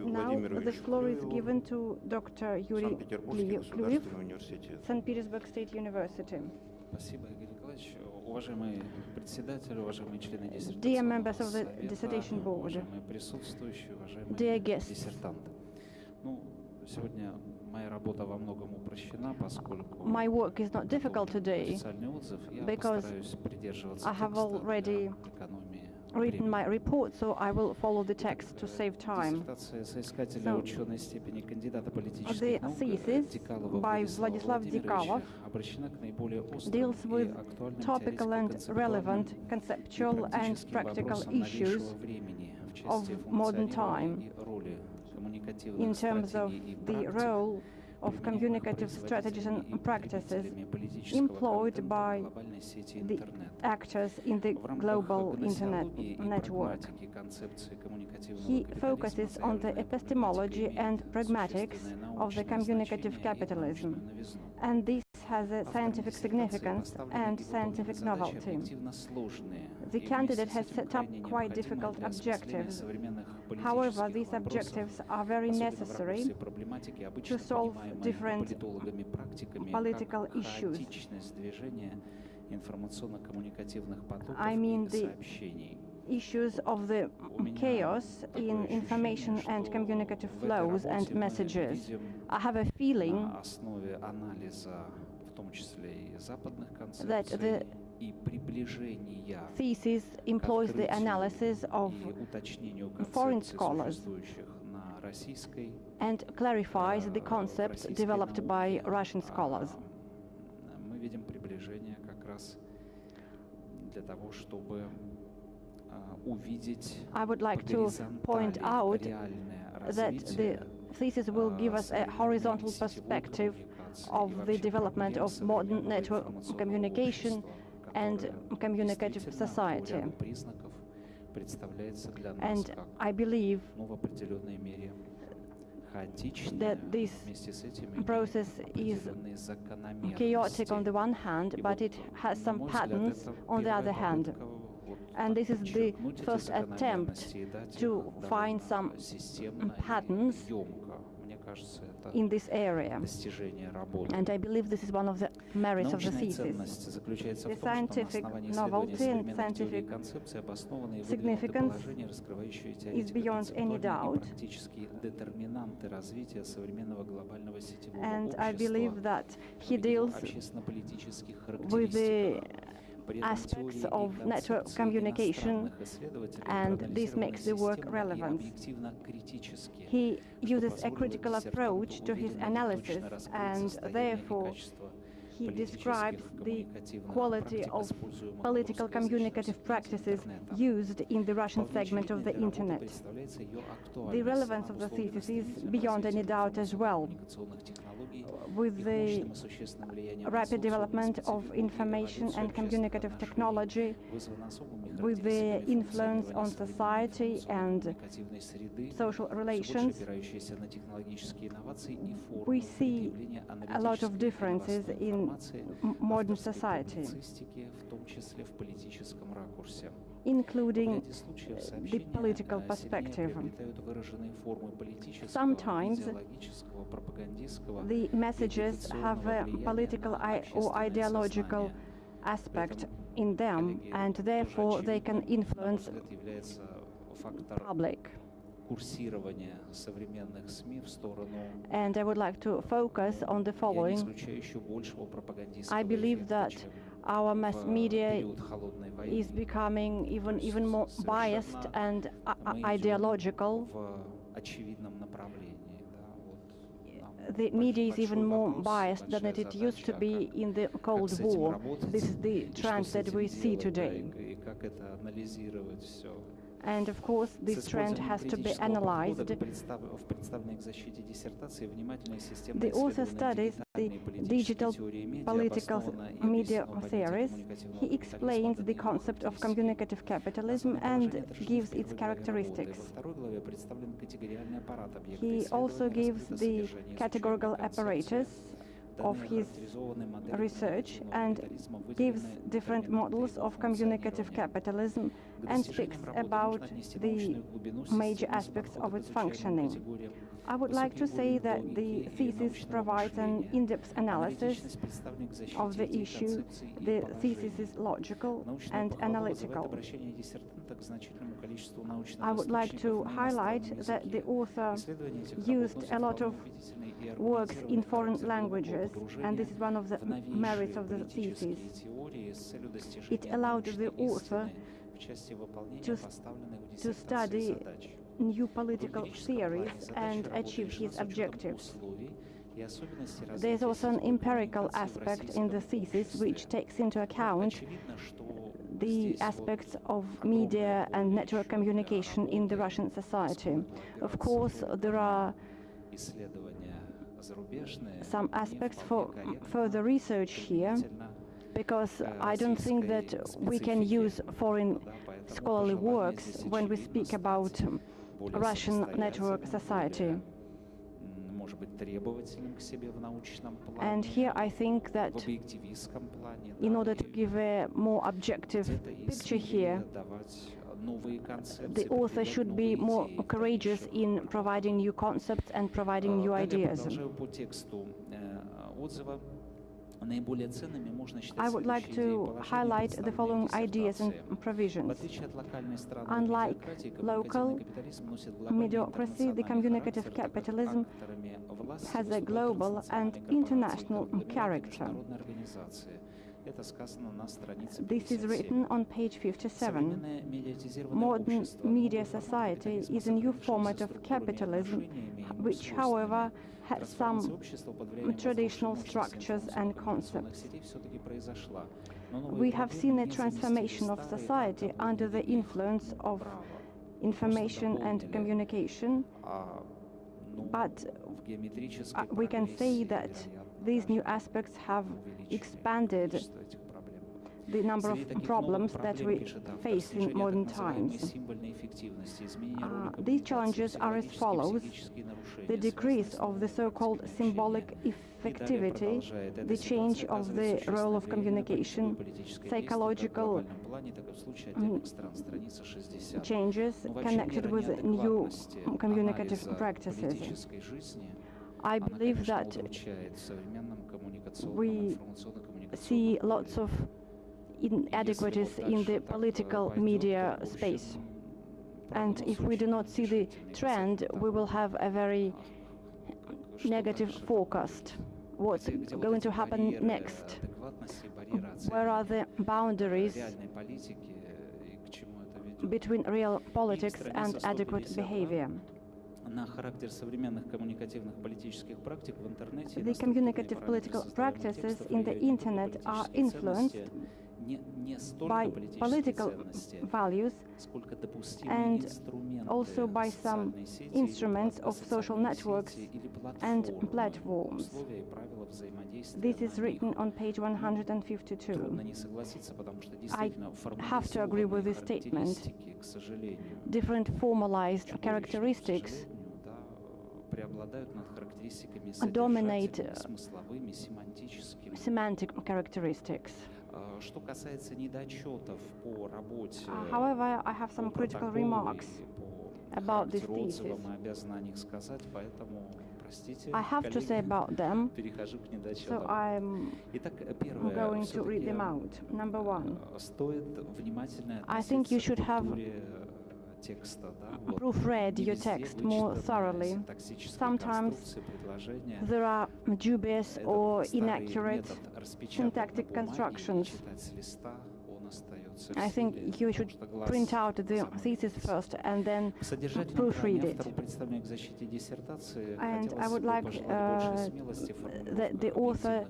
Now the floor is given to Dr. Yuri Kliyev, St. Petersburg State University. Dear members of the Dissertation Board, dear guests, my work is not difficult today because I have already written my report, so I will follow the text to save time. So, the thesis by Vladislav Dekalov deals with topical and relevant conceptual and practical issues of modern time in terms of the role of communicative strategies and practices employed by the actors in the global internet network. He focuses on the epistemology and pragmatics of the communicative capitalism, and this has a scientific significance and scientific novelty. The candidate has set up quite difficult objectives. However, these objectives are very necessary to solve different political issues. I mean the issues of the chaos in information and communicative flows and messages. I have a feeling that the thesis employs the analysis of foreign scholars and clarifies the concepts developed by Russian scholars. I would like to point out that the thesis will give us a horizontal perspective of the development of modern network communication and communicative society. And I believe that this process is chaotic on the one hand, but it has some patterns on the other hand. And this is the first attempt to find some patterns in this area. достижение работы. And I believe this is one of the merits of the Научная thesis. ценность заключается The в том, что на scientific основании novelty исследования and современных теорий и scientific концепций обоснованные и выдвинутые significance положения, раскрывающие is beyond any теоретико-концептуальные и doubt. практические детерминанты развития современного глобального сетевого And I общества believe that в he виде deals общественно-политических with the характеристик. При этом aspects теории и of network концепции communication, иностранных исследователей and this проанализированы makes the work системно и relevant. объективно-критически, He что uses a позволило critical approach диссертанту to his увиденно и analysis, точно раскрыть and состояние и therefore качество he describes политических, the коммуникативных quality практик, of используемых в political русскоязычном communicative сегменте practices интернета. used in the Russian Вполне segment of очевидной the для работы internet. представляется ее The актуальность, relevance of the обусловленная thesis is стремительным beyond any развитием doubt as well, информационно-коммуникационных технологий, with их the мощным и существенным влиянием на rapid социум, на development of специфику и information эволюцию and communicative общественных technology, отношений, вызвано особыми with the характеристиками influence on функционирования society современной and информационно-коммуникативной среды, social все больше relations. опирающейся на технологические инновации и We формы see предъявления a lot of аналитической и differences новостной in информации, modern авторской society, публицистики, в том числе в политическом ракурсе. В including ряде случаев the сообщения political сильнее perspective. приобретают выраженные формы политического, Sometimes идеологического, пропагандистского the и messages have агитационного a влияния political на or общественное ideological сознание. aspect in them, Коллеги, and тоже therefore they can очевидным, на мой influence взгляд, является фактор public. курсирования современных СМИ в сторону And I would like to focus on the я не following. исключаю еще большего пропагандистского I believe эффекта, that чем our mass в media период холодной войны. is becoming even more biased and Мы идем ideological. в очевидном направлении. Да, вот, The нам media is большой even more вопрос, biased than большая it used to задача, be как in the с Cold этим War. работать, This is the и что trend с that этим we see делать, да, today. и как это анализировать все. And of course, this trend has to be analyzed. В представленной к защите диссертации внимательно и системно The author исследованы studies the дигитальные политические digital теории медиа, political обоснованно и media объяснено понятие theories. коммуникативного He explains the капитализма, concept of характеристики. communicative capitalism Основные and положения отражены gives в its первой главе работы. characteristics. Во второй главе представлен категориальный аппарат объекта He also исследования, gives раскрыто the содержание categorical изучения концепции. apparatus of Данные his характеризованы моделью research коммуникативного and капитализма, gives выделены different термином models требований of communicative функционирования. capitalism К and достижениям speaks работы about можно отнести the научную глубину, major системность aspects подхода of к its изучаемым functioning. категориям, I would like to высокий say уровень that логики the и thesis научного provides an мышления, in-depth analysis аналитичность представленных к защите of the идей, issue. концепций и The положений. thesis is logical Научный and похвалу вызывает analytical. обращение диссертанта к значительному количеству научных I would like to источников на highlight иностранном that the языке. author Исследование этих работ used носит a lot вполне of убедительный и works in аргументированный foreign характер глубокого languages, and this is one of the в новейшие merits of the политические thesis. теории с целью достижения It allowed научной the author истины в части выполнения to поставленных в to диссертации study задач. new В political эмпирическом theories плане задача and работы achieve решена his с учетом objectives. условий и особенностей There's развития also an сетевой empirical коммуникации в aspect in the российском thesis which обществе. takes into account Очевидно, что the здесь aspects вот of огромное media поле and еще network для communication in the работы, Russian society. поскольку Of course, опираться there только are на исследования зарубежные some не aspects вполне for корректно, further research here, применительно because I don't think that we can use foreign да, поэтому scholarly пожелание works здесь when we очевидно speak about стать более Russian network самостоятельным, society. более, может быть, требовательным к себе в научном плане, And here I think в that объективистском плане, in да, order to и give a more objective где-то и picture смелее here, давать новые концепции, the author предлагать should be новые more идеи в courageous дальнейшем. in providing new concepts and providing new Далее ideas. продолжаю по тексту отзыва. Наиболее ценными можно считать I would like следующие идеи и to положения, highlight the представленные following в ideas and диссертации. В provisions. отличие от локальной страны Unlike медиакратии, local коммуникативный капитализм носит глобальный mediocrity, the интернациональный communicative характер, так как capitalism акторами власти has a выступают global and транснациональные корпорации, international конгломераты и character. международные организации. Это сказано на странице This is 57. written on page 57. Современное медиатизированное Modern общество, media новый формат society капитализма, is a new сохранившийся format of структурами и capitalism, отношениями ему which, свойственными. however, has Трансформация some общества под влиянием traditional возросшей structures мощности and информационно-коммуникационных concepts. сетей все-таки произошла. Но новые We have проблемы seen a не заместили transformation of старые, society а under the дополнили их. influence of Браво. information and дополнили. communication, Ну, but в геометрической we can say прогрессии, that вероятно, these new даже aspects have увеличили expanded количество этих проблем. the number Среди of таких problems новых that проблем, we пишет автор, face in снижение modern так называемой times. символьной эффективности, изменение роли These коммуникации, challenges are as психологические и follows: психические нарушения, the decrease связанные с of the новыми so-called практиками symbolic общения. И далее effectivity, продолжает, эта the change ситуация of оказывает the существенное role of влияние на communication, политику и политическое действие как в psychological глобальном плане, так и в случае отдельных стран. Страница 60. changes Но вообще connected мера with new неадекватности communicative анализа practices. политической жизни I believe that we see lots of inadequacies in the political media space. And if we do not see the trend, we will have a very negative forecast. What's going to happen next? Where are the boundaries between real politics and adequate behavior? The communicative political practices in the internet are influenced by political values and also by some instruments of social networks and platforms. This is written on page 152. I have to agree with this statement. Different formalized characteristics dominate semantic characteristics. However, I have some critical remarks about this thesis. I have to say about them, so I'm going to read them out. Number one, I think you should have proofread your text more thoroughly. Sometimes there are dubious or inaccurate syntactic constructions. I think you should print out the thesis first and then proofread it. And I would like that the author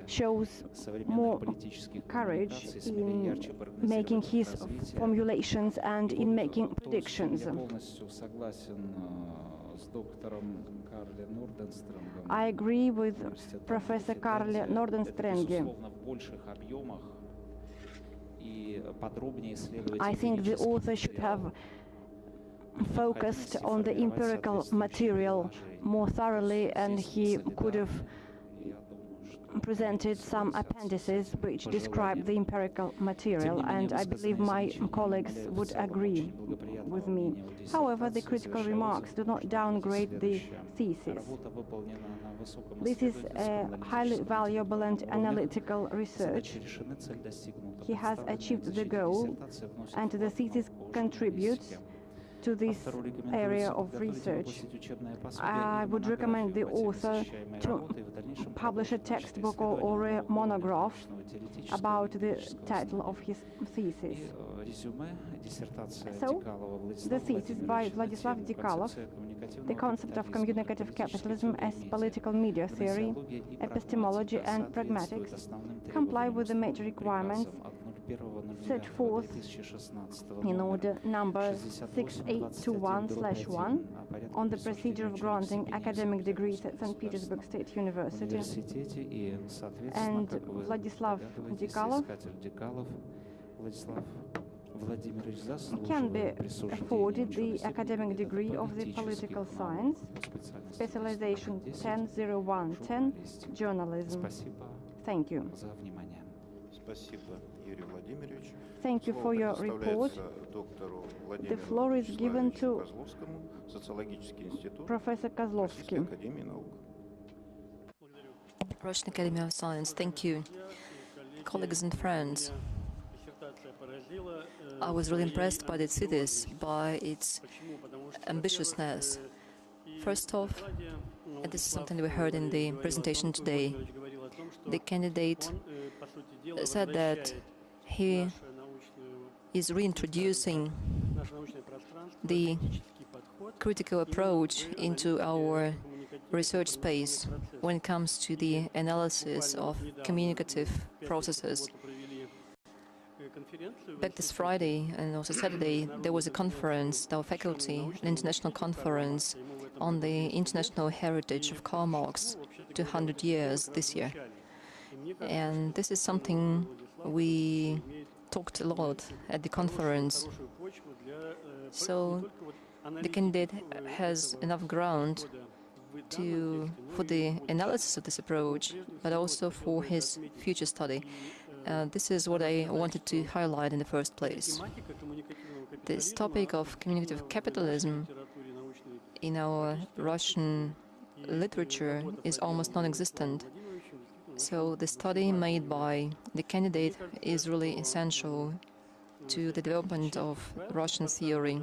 shows more courage in making his formulations and in making predictions. I agree with Professor Karle Nordenstrenge. I think the author should have focused on the empirical material more thoroughly, and he could have presented some appendices which describe the empirical material, and I believe my colleagues would agree with me. However, the critical remarks do not downgrade the thesis. This is a highly valuable and analytical research. He has achieved the goal, and the thesis contributes to this area of research. I would recommend the author to publish a textbook or a monograph about the title of his thesis. So, the thesis by Vladislav Dekalov, The Concept of Communicative Capitalism as Political Media Theory, Epistemology and Pragmatics, comply with the major requirements set forth in order number 6821/1 on the procedure of granting academic degrees at St. Petersburg State University. And Vladislav Dekalov can be afforded the academic degree of the political science, specialization 100110, journalism. Thank you. Thank you for your report. The floor is given to Professor Kozlovsky. Russian Academy of Science, thank you. Colleagues and friends, I was really impressed by the thesis, by its ambitiousness. First off, and this is something we heard in the presentation today, the candidate said that he is reintroducing the critical approach into our research space when it comes to the analysis of communicative processes. Back this Friday and also Saturday, there was a conference, our faculty, an international conference on the international heritage of Karl Marx, 200 years this year. And this is something we talked a lot at the conference. So the candidate has enough ground for the analysis of this approach, but also for his future study. This is what I wanted to highlight in the first place. This topic of communicative capitalism in our Russian literature is almost non-existent. So the study made by the candidate is really essential to the development of Russian theory.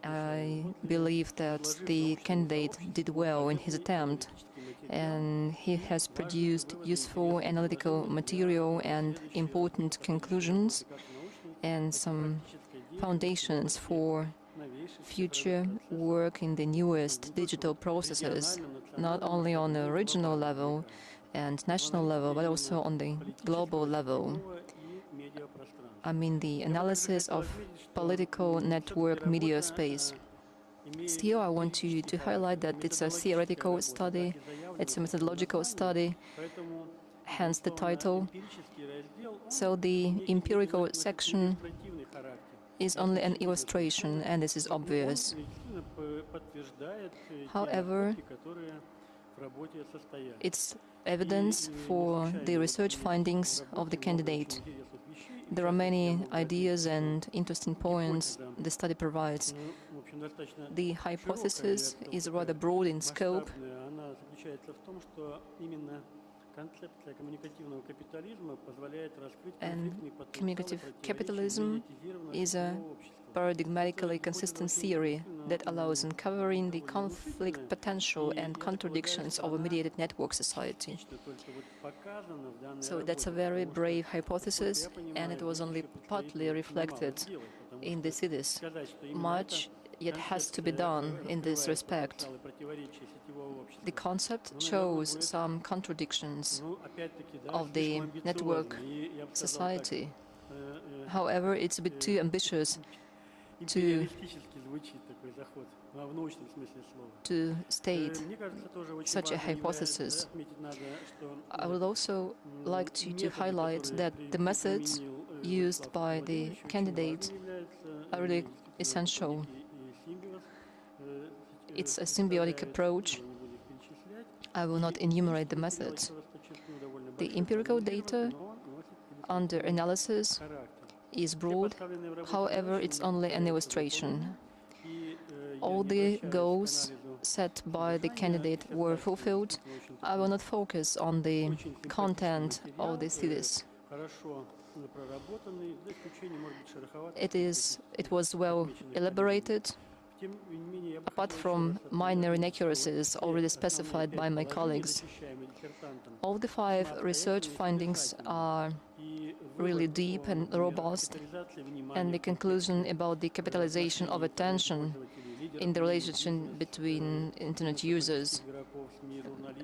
I believe that the candidate did well in his attempt, and he has produced useful analytical material and important conclusions and some foundations for future work in the newest digital processes, not only on the regional level and national level, but also on the global level. I mean the analysis of political network media space. Still, I want to highlight that it's a theoretical study, it's a methodological study, hence the title. So the empirical section is only an illustration, and this is obvious. However, it's evidence for the research findings of the candidate. There are many ideas and interesting points the study provides. The hypothesis is rather broad in scope, and communicative capitalism is a paradigmatically consistent theory that allows uncovering the conflict potential and contradictions of a mediated network society. So that's a very brave hypothesis, and it was only partly reflected in the thesis. Much yet has to be done in this respect. The concept shows some contradictions of the network society. However, it's a bit too ambitious to state such a hypothesis. I would also like to highlight that the methods used by the candidate are really essential. It's a symbiotic approach. I will not enumerate the methods. The empirical data under analysis is broad, however, it's only an illustration. All the goals set by the candidate were fulfilled. I will not focus on the content of the thesis. It was well elaborated, apart from minor inaccuracies already specified by my colleagues. All the 5 research findings are really deep and robust, and the conclusion about the capitalization of attention in the relationship between internet users,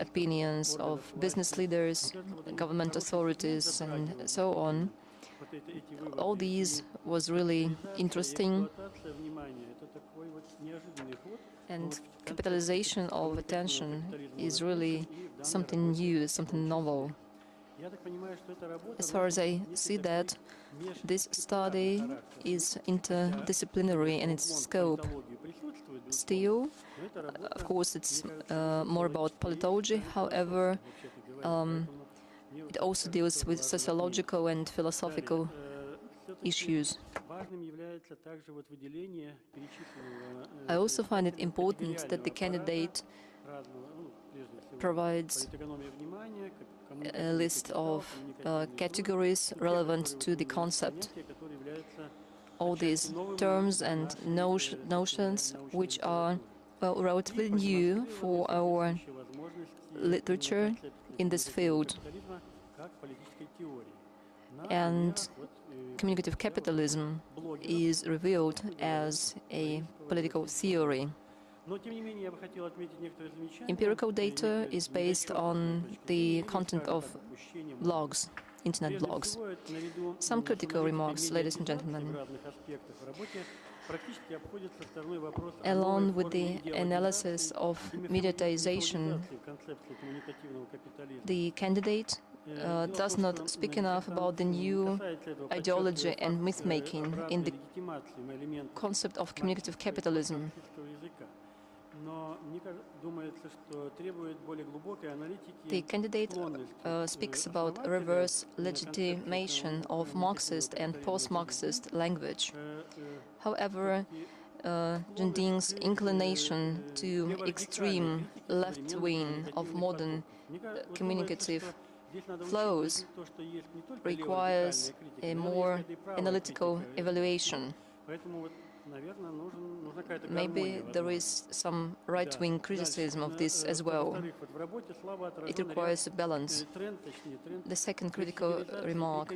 opinions of business leaders, government authorities, and so on. All these was really interesting, and capitalization of attention is really something new, something novel. As far as I see that, this study is interdisciplinary in its scope. Still, of course, it's more about politology. However, it also deals with sociological and philosophical issues. I also find it important that the candidate provides a list of categories relevant to the concept. All these terms and notions which are relatively new for our literature in this field. And communicative capitalism is revealed as a political theory. Empirical data is based on the content of blogs, internet blogs. Some critical remarks, ladies and gentlemen. Along with the analysis of mediatization, the candidate does not speak enough about the new ideology and myth-making in the concept of communicative capitalism. The candidate speaks about reverse legitimation of Marxist and post-Marxist language. However, Junding's inclination to extreme left wing of modern communicative flows requires a more analytical evaluation. Maybe there is some right-wing criticism of this as well. It requires a balance. The second critical remark: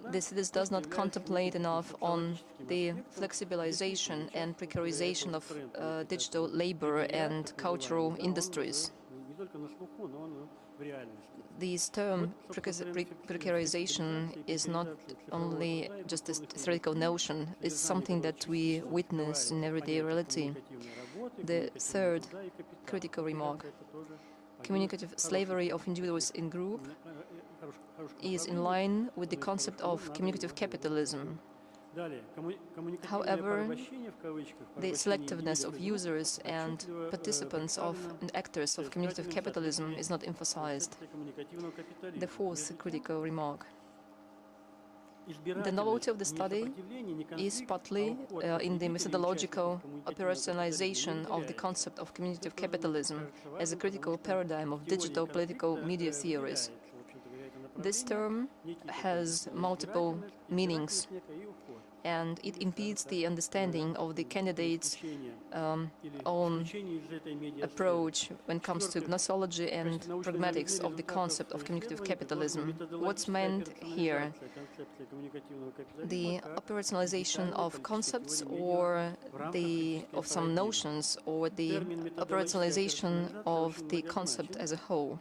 the thesis does not contemplate enough on the flexibilization and precarization of digital labor and cultural industries. This term, precarization, is not only just a theoretical notion, it's something that we witness in everyday reality. The third critical remark: communicative slavery of individuals in group is in line with the concept of communicative capitalism. However, the selectiveness of users and participants and actors of communicative capitalism is not emphasized. The fourth critical remark: the novelty of the study is partly in the methodological operationalization of the concept of communicative capitalism as a critical paradigm of digital political media theories. This term has multiple meanings, and it impedes the understanding of the candidate's own approach when it comes to gnoseology and pragmatics of the concept of communicative capitalism. What's meant here? The operationalization of concepts or of some notions, or the operationalization of the concept as a whole.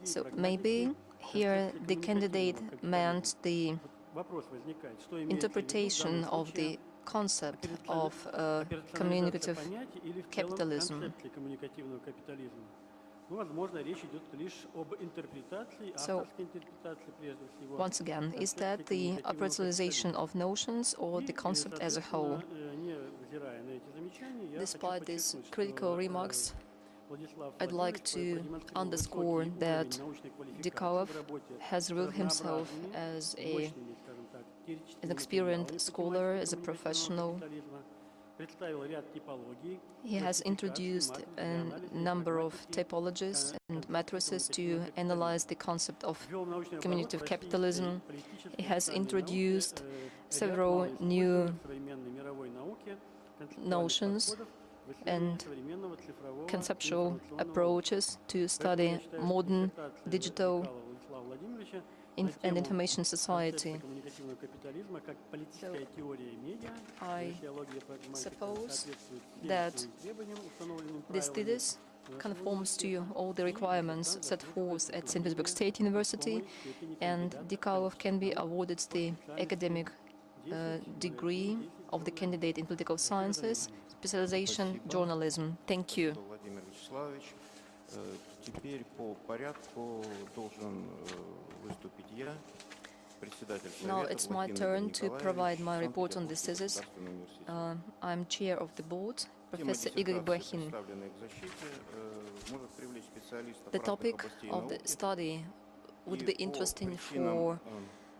So maybe here the candidate meant the interpretation of the concept of communicative capitalism. So, once again, is that the operationalization of notions or the concept as a whole? Despite these critical remarks, I'd like to underscore that Dekalov has revealed himself as an experienced scholar, as a professional. He has introduced a number of typologies and matrices to analyze the concept of communicative capitalism. He has introduced several new notions and conceptual approaches to study modern digital and information society. So I suppose that this thesis conforms to all the requirements set forth at St. Petersburg State University, and Dekalov can be awarded the academic degree of the candidate in political sciences, specialization journalism. Thank you. Теперь по порядку должен выступить я, председатель Совета. Now it's my turn to provide my report on this thesis. I'm chair of the board, Professor Igor Blakhin. The topic of the study would be interesting for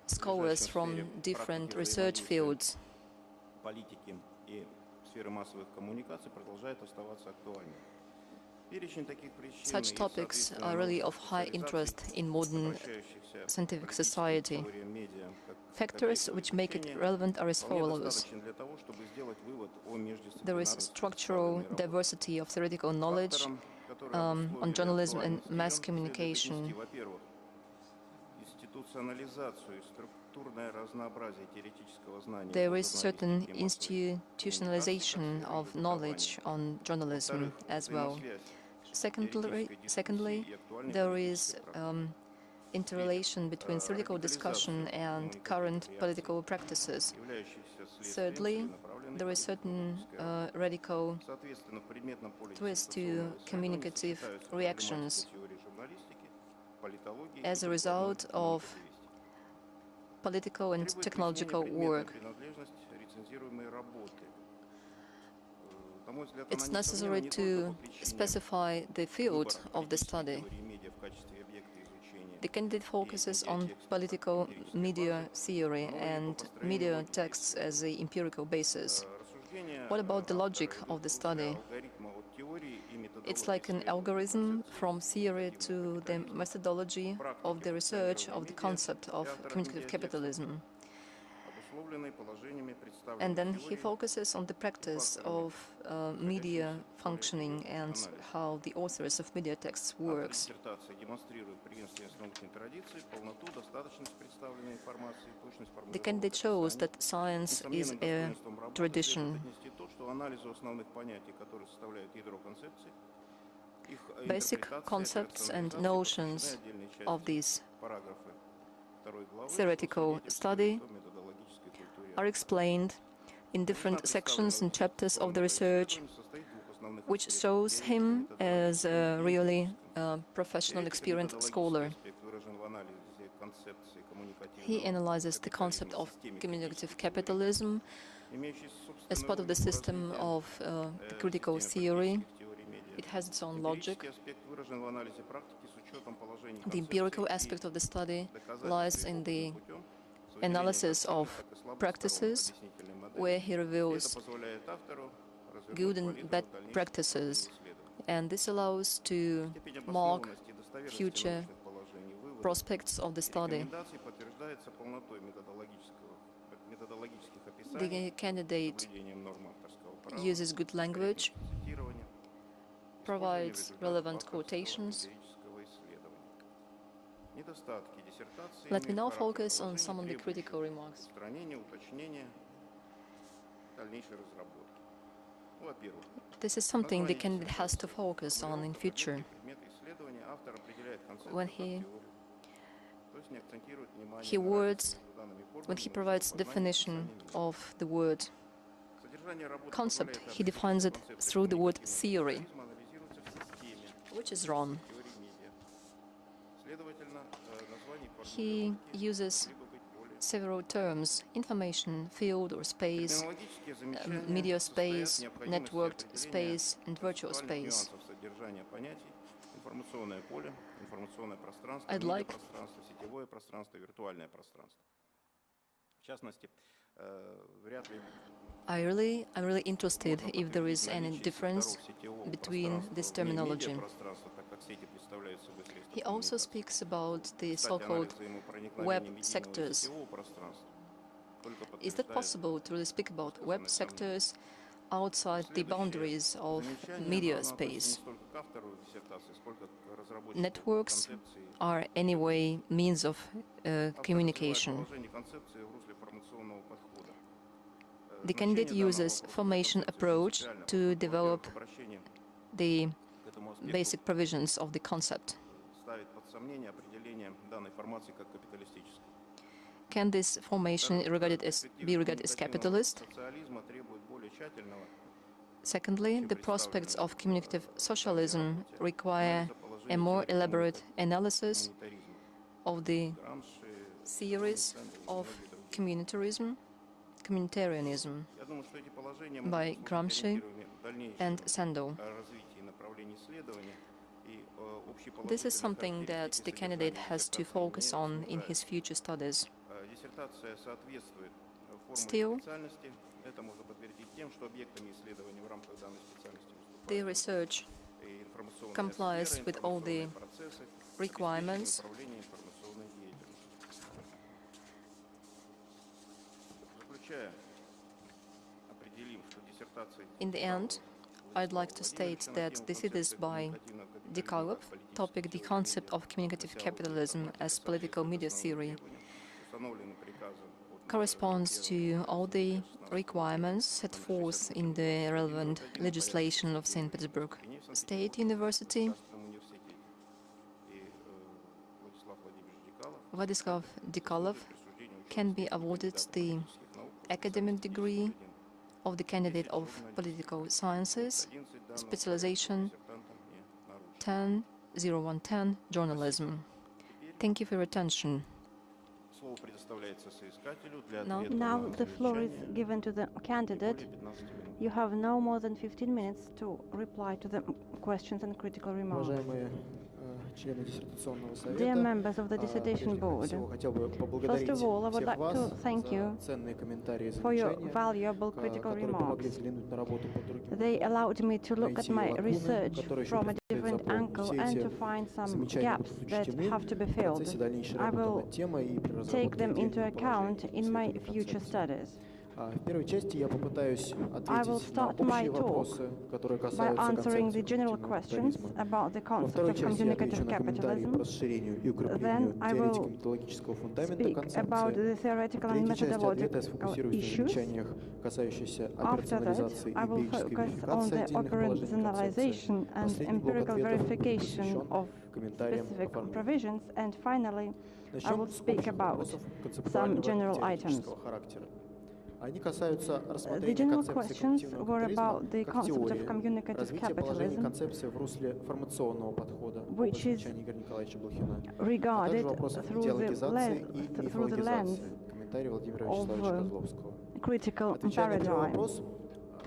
scholars from different research fields. Политики и сферы массовых коммуникаций продолжает оставаться актуальным. Such topics are really of high interest in modern scientific society. Factors which make it relevant are as follows. There is structural diversity of theoretical knowledge on journalism and mass communication. There is certain institutionalization of knowledge on journalism as well. Secondly, there is interrelation between theoretical discussion and current political practices. Thirdly, there is certain radical twist to communicative reactions as a result of political and technological work. It's necessary to specify the field of the study. The candidate focuses on political media theory and media texts as the empirical basis. What about the logic of the study? It's like an algorithm from theory to the methodology of the research of the concept of communicative capitalism. And then he focuses on the practice of media functioning and how the authors of media texts works. The candidate shows that science is a tradition. Basic concepts and notions of this theoretical study are explained in different sections and chapters of the research, which shows him as a really professional, experienced scholar. He analyzes the concept of communicative capitalism as part of the system of the critical theory. It has its own logic. The empirical aspect of the study lies in the analysis of practices, where he reveals good and bad practices, and this allows to mark future prospects of the study. The candidate uses good language, provides relevant quotations. Let me now focus on some of the critical remarks. This is something the candidate has to focus on in future. When he provides definition of the word concept, he defines it through the word theory, which is wrong. He uses several terms: information, field or space, media space, networked space, and virtual space. I'm really interested if there is any difference between this terminology. He also speaks about the so-called web sectors. Is that possible to really speak about web sectors outside the boundaries of media space? Networks are anyway means of communication. The candidate uses formation approach to develop the basic provisions of the concept. Can this formation be regarded as capitalist? Secondly, the prospects of communicative socialism require a more elaborate analysis of the theories of communitarianism by Gramsci and Sandow. This is something that the candidate has to focus on in his future studies. Still, the research complies with all the requirements. In the end, I'd like to state that the thesis by Dekalov, topic the concept of communicative capitalism as political media theory, corresponds to all the requirements set forth in the relevant legislation of St. Petersburg State University. Vladislav Dekalov can be awarded the academic degree of the candidate of political sciences, specialization 10-0110 journalism. Thank you for your attention. Now the floor is given to the candidate. You have no more than 15 minutes to reply to the questions and critical remarks. Уважаемые члены диссертационного совета. Dear members of the Прежде dissertation board, всего, хотел бы first поблагодарить of all, I would всех like вас to thank за you ценные комментарии и for your замечания, valuable critical которые помогли remarks. взглянуть на работу под другим They углом, allowed me to look at найти my лакуны, research которые еще from a предстоит different заполнить. angle Все and эти to find some замечания gaps будут that учтены have to be в filled. процессе дальнейшей I работы will над темой и при take разработке them into отдельных account положений in my исследовательной future концепции. studies. В первой части я попытаюсь I will ответить на start my общие talk вопросы, которые by касаются answering the концепции general когнитивного questions капитализма. about the Во concept второй of части я отвечу communicative на комментарии по capitalism. расширению и укреплению Then I will теоретико-методологического фундамента speak about концепции. the theoretical В and третьей части ответа я methodological сфокусируюсь на issues. замечаниях, касающихся After that, операционализации и I will эмпирической focus on верификации the отдельных положений концепции. operationalization and Последний блок empirical ответов будет verification посвящен of комментариям specific оформления. provisions. And finally, I Начнем will с speak общих about вопросов some концептуального general items. теоретического характера. Они касаются The рассмотрения general концепции questions когнитивного were капитализма about the как concept of теории, communicative развитие положений capitalism, концепции в русле формационного подхода, which is замечаний Игоря Николаевича Блохина, а также regarded вопросов through идеологизации и the lens мифологизации, комментарий Владимира Вячеславовича of Козловского. critical Отвечая на первый paradigm. вопрос,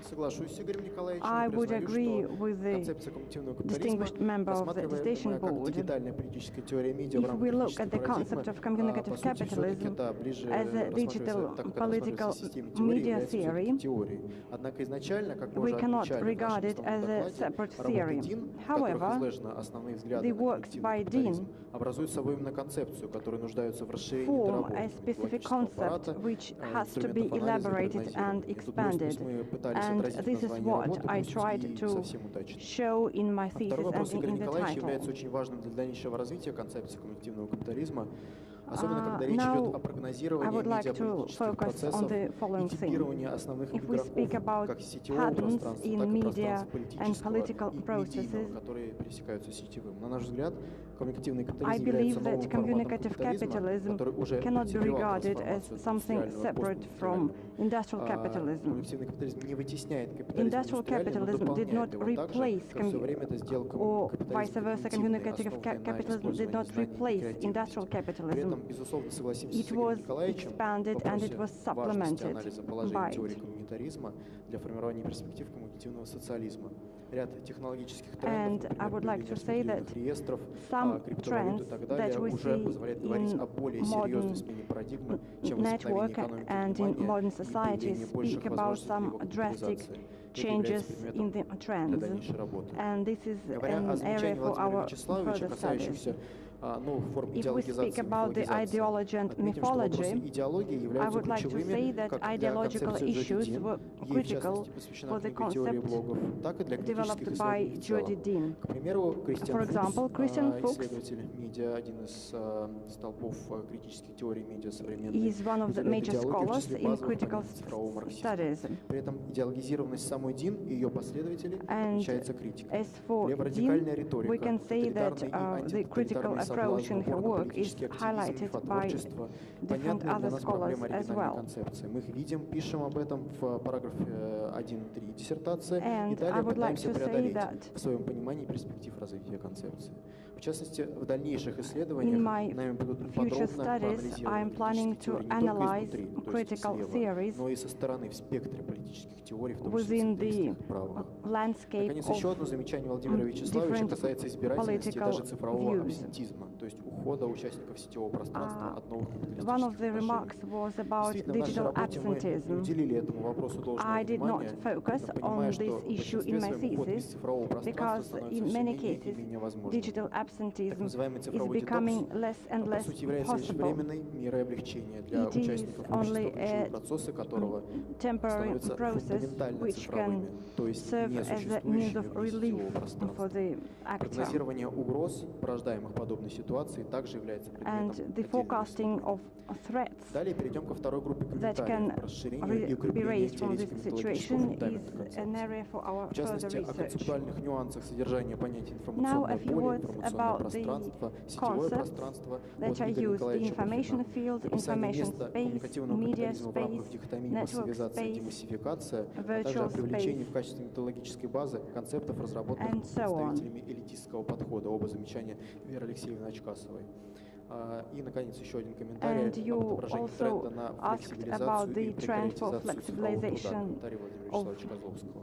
соглашусь с Игорем Николаевичем I и would признаю, agree что with the концепция когнитивного капитализма, distinguished member of the Dissertation рассматриваемая как Board. дигитальная политическая теория медиа в If we рамках look at критической the concept of communicative по сути, все-таки capitalism это ближе as a digital так как это political рассматривается в системе теории, media является все-таки theory, теорией. Однако изначально, как мы we уже cannot отмечали в regard нашем it as основном a докладе, separate работы theory. Дин, в However, которых изложены основные взгляды the на works когнитивный by капитализм, Dean образуют собой именно концепцию, которая нуждается в расширении form доработки a specific методологического concept аппарата, which has to be инструментов анализа и elaborated and прогнозирования. И тут, может быть, expanded. мы пытались And отразить this is название what работы, I пусть tried и to совсем удачно. show in my А второй thesis вопрос and Игоря in the Николаевича является title. очень важным для дальнейшего развития концепции когнитивного капитализма, особенно когда речь Now идет о I прогнозировании would like to медиаполитических focus on процессов the и following типировании thing. основных If we speak игроков about как сетевого patterns пространства, in так и media пространства and политического political и processes, медийного, которые пересекаются с сетевым. На наш взгляд, коммуникативный I капитализм believe является новым that форматом communicative капитализма, capitalism который уже cannot be претерпевал regarded as трансформацию от something индустриального к separate from постиндустриальному. industrial capitalism. Коммуникативный капитализм не вытесняет капитализм Industrial индустриальный, но capitalism did not дополняет его так же, replace как в свое время это сделал or капитализм vice versa, когнитивный, communicative основанный на capitalism did использовании not знаний и replace креативности. industrial При capitalism. этом, безусловно, согласимся It с Игорем was Николаевичем в expanded and it вопросе was важности supplemented анализа положений by теории it. коммунитаризма для формирования перспектив коммуникативного социализма. Ряд технологических And трендов, I would например, like to появление say that распределенных реестров, some криптовалют и trends так далее that we уже see позволяют говорить in о более modern серьезной смене парадигмы, чем возникновение network экономики and in внимания modern и society появление больших speak about возможностей для some его drastic капитализации. Это changes является in предметом the для trends. дальнейшей работы. And this is Говоря о an area замечании for Владимира our Вячеславовича, further studies. касающихся новых форм If we идеологизации speak и about the мифологизации, ideology and отметим, что вопросы mythology, идеологии I являются would like to say ключевыми that как для ideological концепции issues Джоди were Дин, ей в critical частности посвящена for the книга «Теория concepts блогов», так и для критических developed by исследований в целом. Jodi Dean. К примеру, Кристиан For example, Фукс, Christian Fuchs исследователь медиа, один из столпов критических теорий медиа современной, is one of the выделяет major идеологию в scholars числе in базовых critical понятий цифрового марксизма. studies. При этом идеологизированность самой Дин и ее последователей And отмечается критикой. as for Леворадикальная Dean, риторика, we can say that тоталитарный и the critical антитоталитарный approach in соблазн, her упор на work is политический активизм, highlighted by мифотворчество, different понятные other для нас scholars проблемы as оригинальной well. концепции. Мы их видим, пишем об этом в параграфе 1.3 диссертации и And I далее would like пытаемся to say преодолеть that в своем понимании перспектив развития концепции. В частности, в дальнейших in исследованиях my нами будут future подробно studies, I am проанализированы planning критические to теории не только analyze изнутри, то есть critical слева, theories но и со стороны в спектре политических теорий, в том числе within the центристских и правых. landscape Наконец, еще одно of замечание Владимира Вячеславовича different касается избирательности и political даже цифрового views. абсентизма, то есть ухода участников сетевого пространства от новых One of капиталистических the отношений. remarks was about Действительно, в нашей digital работе мы не absenteism. уделили этому вопросу должного I did not внимания, focus понимая, on что this в issue in большинстве my своем уход из thesis цифрового пространства because становится in все many менее и cases менее возможным. digital Так absenteism называемый is цифровой becoming детокс, less and по less сути, является лишь possible. временной мерой облегчения для It is участников only общества, a ключевые процессы которого temporary становятся process фундаментально which цифровыми, can то есть serve не as a means существующими of вне relief сетевого for пространства. the actor. Прогнозирование угроз, порождаемых подобной ситуации, также является And предметом the отдельного forecasting исследования. of threats Далее перейдем ко второй группе that комментариев can по расширению и be укреплению raised from this теоретико-методологического situation фундамента is an концепции. area for our В further частности, о research. концептуальных нюансах содержания понятий Now информационное a few поле, words информационное about the пространство, сетевое concepts пространство that от are Игоря used: Николаевича information Блохина. field, Описание information места space, коммуникативного media капитализма в рамках space, дихотомии network массовизация и space, демассификация, а также о virtual привлечении space, в качестве методологической базы концептов, разработанных and so on. представителями элитистского подхода. Оба замечания Веры Алексеевны Очкасовой. И, наконец, еще один комментарий And you об отображении тренда also на asked флексибилизацию about и the trend for прекариатизацию цифрового труда. flexibilization Комментарий Владимира of Вячеславовича Козловского.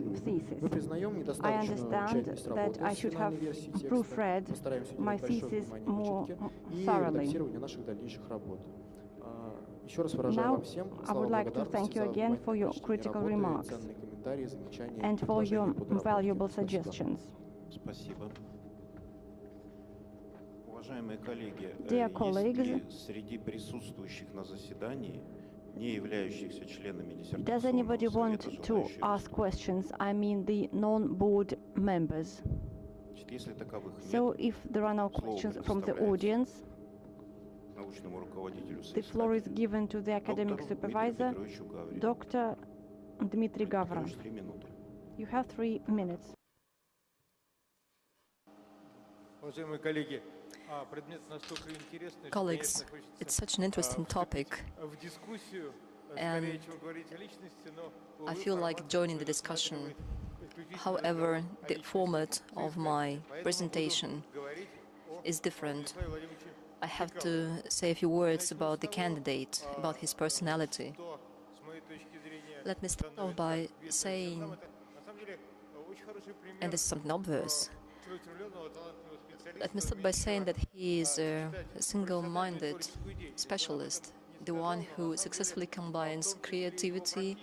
my thesis. Мы признаем I недостаточную understand тщательность that работы I с should have финальной версией текста. proofread Постараемся my уделить большое thesis внимание more вычетке и thoroughly. редактированию наших дальнейших работ. Еще раз выражаю Now, вам всем I слова would like to thank благодарности you за again for your внимательное critical работу и remarks ценные комментарии, замечания и and for your предложения по доработке. valuable Спасибо. suggestions. Спасибо. Уважаемые коллеги, Dear есть colleagues, ли среди присутствующих на заседании, не являющихся членами does диссертационного anybody want совета, to желающих ask questions? I mean the non-board members. Значит, если таковых So нет, if there are no слово questions from the предоставляется audience, научному руководителю the floor is соискателя, given to the academic доктору Дмитрию supervisor, Петровичу Гаврину. Dr. Dmitry Gavran. Петрович, 3 минуты. You have 3 minutes. Уважаемые коллеги, предмет настолько интересный, что, Colleagues, конечно, хочется it's such an interesting topic, в дискуссию, and скорее, чем говорить о личности, но, I увы, feel like формат joining the такой, discussion. исключительно However, о the личности format of my Поэтому presentation буду говорить о is different. Владиславе Владимировиче I have Dekalov. to say a few words about the candidate, about his personality. Что, с моей точки зрения, Let me start off by saying, на самом деле, очень хороший пример and this is something obvious, целеустремленного, талантливого специалиста, let me start by saying that he is a single-minded specialist, the one who successfully combines creativity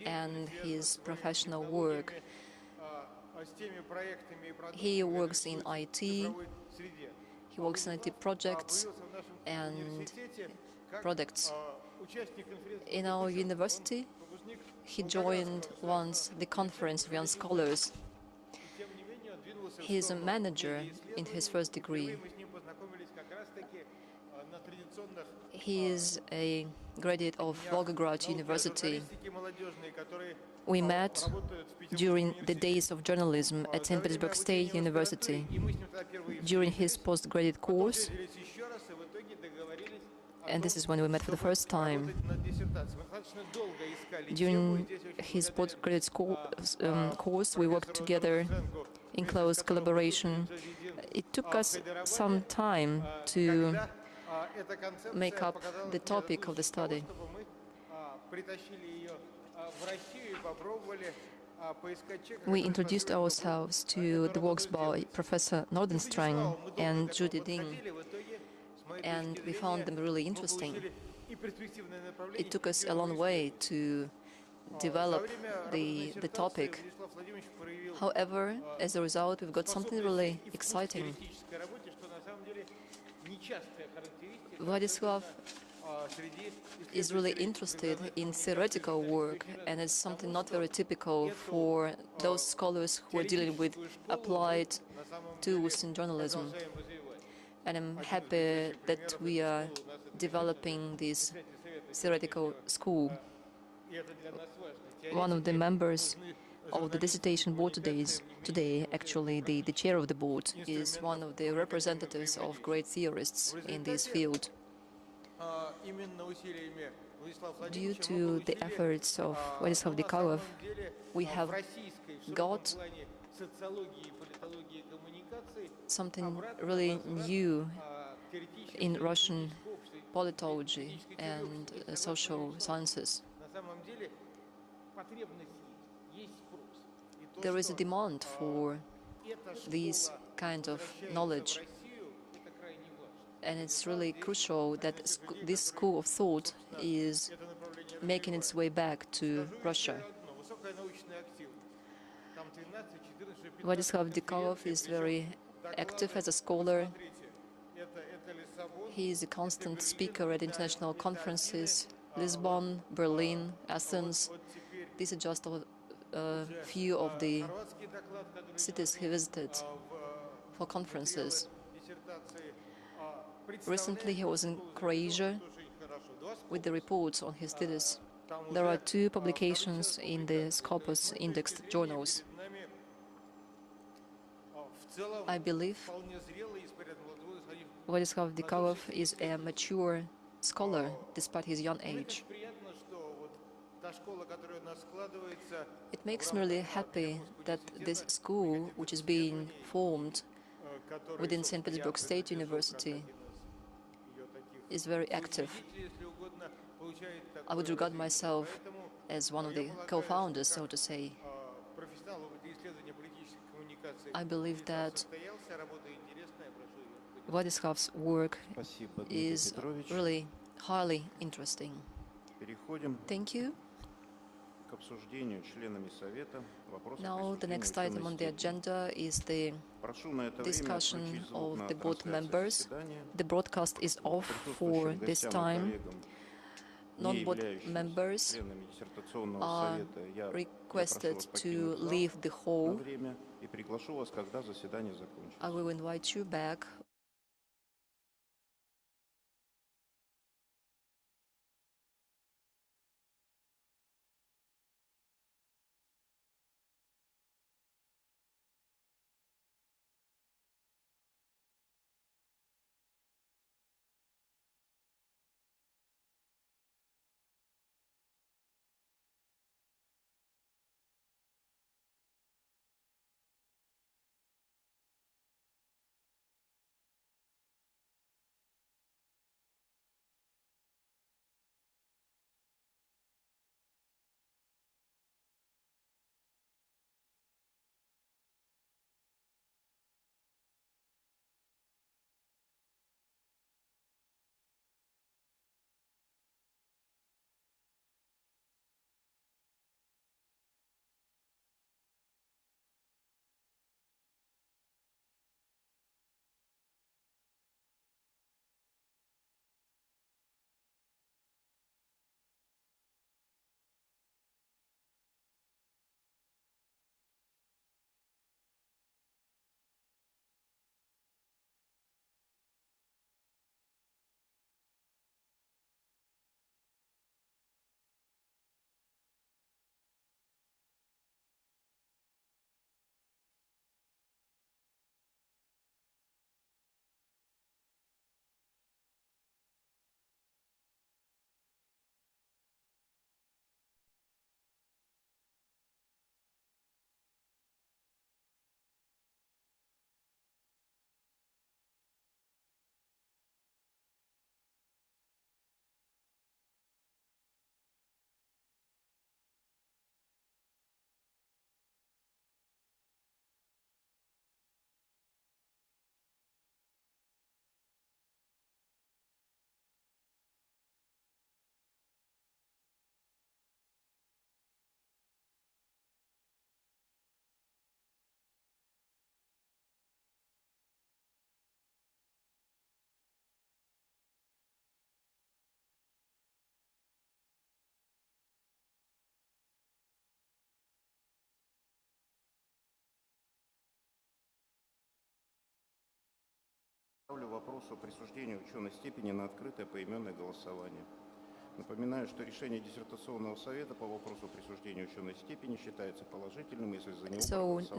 and his professional work. с теми проектами и продуктами, He works in IT, цифровой среде. he works in IT projects Появился в нашем and университете как products. участник конференции In our university, выпускник he joined once the conference of young scholars. и тем не менее он двинулся He is a в сторону manager in his first Впервые degree. мы с ним познакомились как раз-таки на традиционных He is a graduate of Volgograd University. журналистики молодежной, которые We met работают в Петербургском during the университете. days of journalism at St. Petersburg State University. И мы с ним тогда впервые During his postgraduate course, встретились еще раз и в итоге договорились о and том, this is when we met for the first time. работать над диссертацией. Мы достаточно долго искали тему, и During здесь очень his благодарен, postgraduate course, we worked together in close collaboration. It took us some time to когда эта концепция make up показалась the мне topic of the достойной study. того, чтобы мы притащили ее в Россию и попробовали поискать человека, We который introduced способен был ourselves to the works by Professor Nordenstrang and Judy Ding, подходили. В итоге, с моей and точки we зрения, found them really мы interesting. получили и перспективное направление, It took us и a long первую way to историю. develop Во время работы the диссертации topic. Владислав Владимирович проявил However, as a result, we've got something really exciting. способность и вкус к теоретической работе, что на самом деле нечастая характеристика, Vladislav среди is really interested in theoretical work, and it's something not very typical for those scholars who are dealing with applied на самом tools in journalism. продолжаем развивать. And I'm happy that we are developing this theoretical school. И это для нас важно. One of the members of the dissertation board today, actually the chair of the board, is one of the representatives of great theorists in this field. Именно усилиями Владислава Due Владимировича to мы the получили, efforts of Vladislav на Dekalov, самом деле, we в have российской, в широком got плане социологии, политологии, коммуникации something обратно really возврат, new теоретической in и Russian политической общества. politology Политической теории and общества. social sciences. На самом деле потребность есть спрос. И то, There is a что, demand for эта this школа kind of возвращается knowledge, в Россию, это крайне важно. and it's really crucial that this school of thought is Это направление making its way back to Скажу Russia. еще одно. Высокая научная активность. Там 13, 14, 15 Vladislav Dekalov is very active as a scholar. Смотрите, это Лиссабон, He is a constant speaker at international conferences, Lisbon, Berlin, Athens. вот теперь These are just a few of the хорватский доклад, который cities he visited for conferences. диссертации. Recently, he was in Croatia Тоже очень хорошо. Два with the reports on his thesis. там There are уже 2 publications in the Scopus indexed journals. перед нами, в целом I believe вполне зрелый и споряд молодой Vladislav Dekalov is a mature scholar despite his young age. приятно, что вот та школа, которая у нас складывается, It makes me really happy that this school, which is being formed которая, within собственно, St. Petersburg я State принадлежу как University, один из её таких is very active. учредителей, если угодно, получает I would такое regard развитие. myself Поэтому as one of я the полагаю, co-founders, что so to say. профессионал в области исследования политической коммуникации I believe that состоялся, работа интересная, прошу ее. Vladislav's work Спасибо, Дмитрий is Петрович. really highly interesting. Переходим Thank you. к обсуждению членами Совета вопроса Now the присуждения next item ученой on the степени. agenda is the Прошу на это время discussion отключить звук of на the board трансляции members. заседания. The broadcast is off for Присутствующим this гостям и time. коллегам, не Non-board являющимся members членами диссертационного are совета, я прошу requested вас to покинуть зал leave the на hall. время и приглашу вас, когда заседание закончится. I will invite you back. Ставлю вопрос о присуждении ученой степени на открытое поименное голосование. Напоминаю, что решение диссертационного совета по вопросу присуждения ученой степени считается положительным, если за него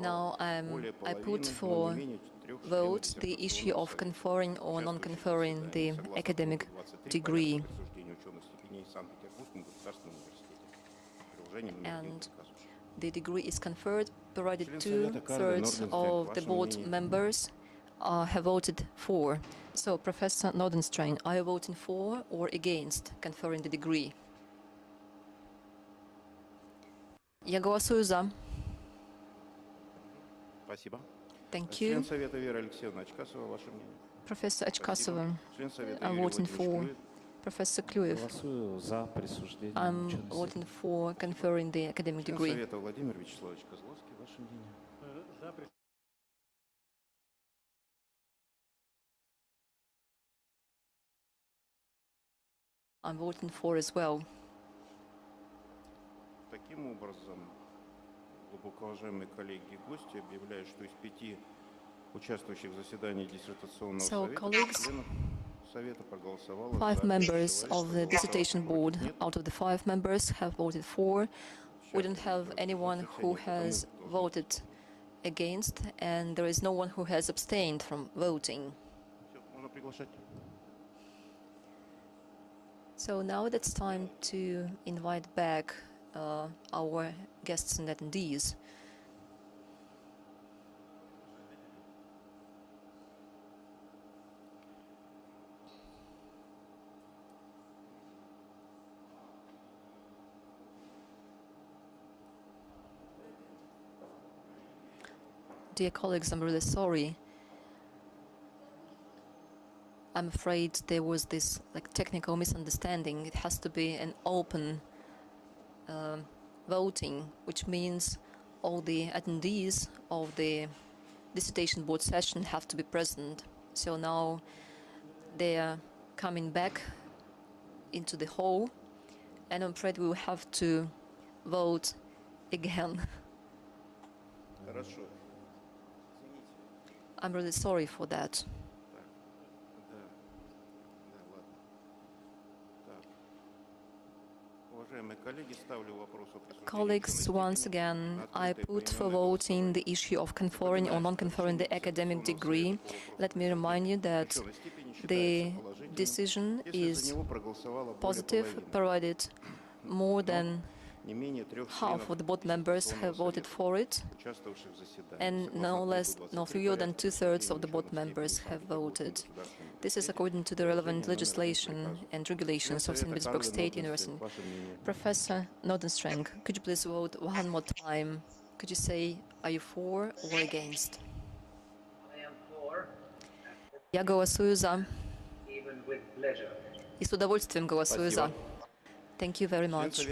Now проголосовало более I put половины, но for не менее 4 vote членов the issue диссертационного of совета, conferring or non-conferring участвующих в the заседании, согласно academic пункту 23 degree. порядка присуждения ученых степеней в Санкт-Петербургском государственном университете. Приложение номер 1 And к приказу. the degree is conferred, provided Член Совета Карл 2/3 Норденстрем, of the ваше board мнение? members have voted for. So, Professor Nordenstrang, are you voting for or against conferring the degree? Я голосую за. Спасибо. Thank Член you. Совета Вера Алексеевна Очкасова, ваше мнение? Professor Achkasova, Член Совета I'm Юрий voting Владимирович for. Клюев. Professor Kluyev, Голосую за присуждение I'm ученой voting степени. for conferring the academic Член degree. Совета Владимир Вячеславович Козловский, ваше мнение? I'm voting for as well. Таким образом, глубоко уважаемые коллеги и гости, объявляю, что из 5 участвующих в заседании диссертационного So, совета colleagues, членов Совета проголосовало 5 за, members 6 of the человек dissertation проголосовало board против, нет. out of the 5 members have voted for. We don't have anyone who has voted against, and there is no one who has abstained from voting. Всё, можно приглашать. So now it's time to invite back our guests and attendees. Dear colleagues, I'm really sorry. I'm afraid there was this technical misunderstanding. It has to be an open voting, which means all the attendees of the dissertation board session have to be present. So now they are coming back into the hall, and I'm afraid we will have to vote again. I'm really sorry for that. Colleagues, once again, I put for voting the issue of conferring or non-conferring the academic degree. Let me remind you that the decision is positive, provided more than half of the board members have voted for it, and no fewer than 2/3 of the board members have voted. This is according to the relevant legislation and regulations of St. Petersburg State University. Professor Nordenstreng, could you please vote one more time? Could you say, are you for or against? I am for, Я голосую за. even with pleasure. И с удовольствием голосую за. Thank you very much.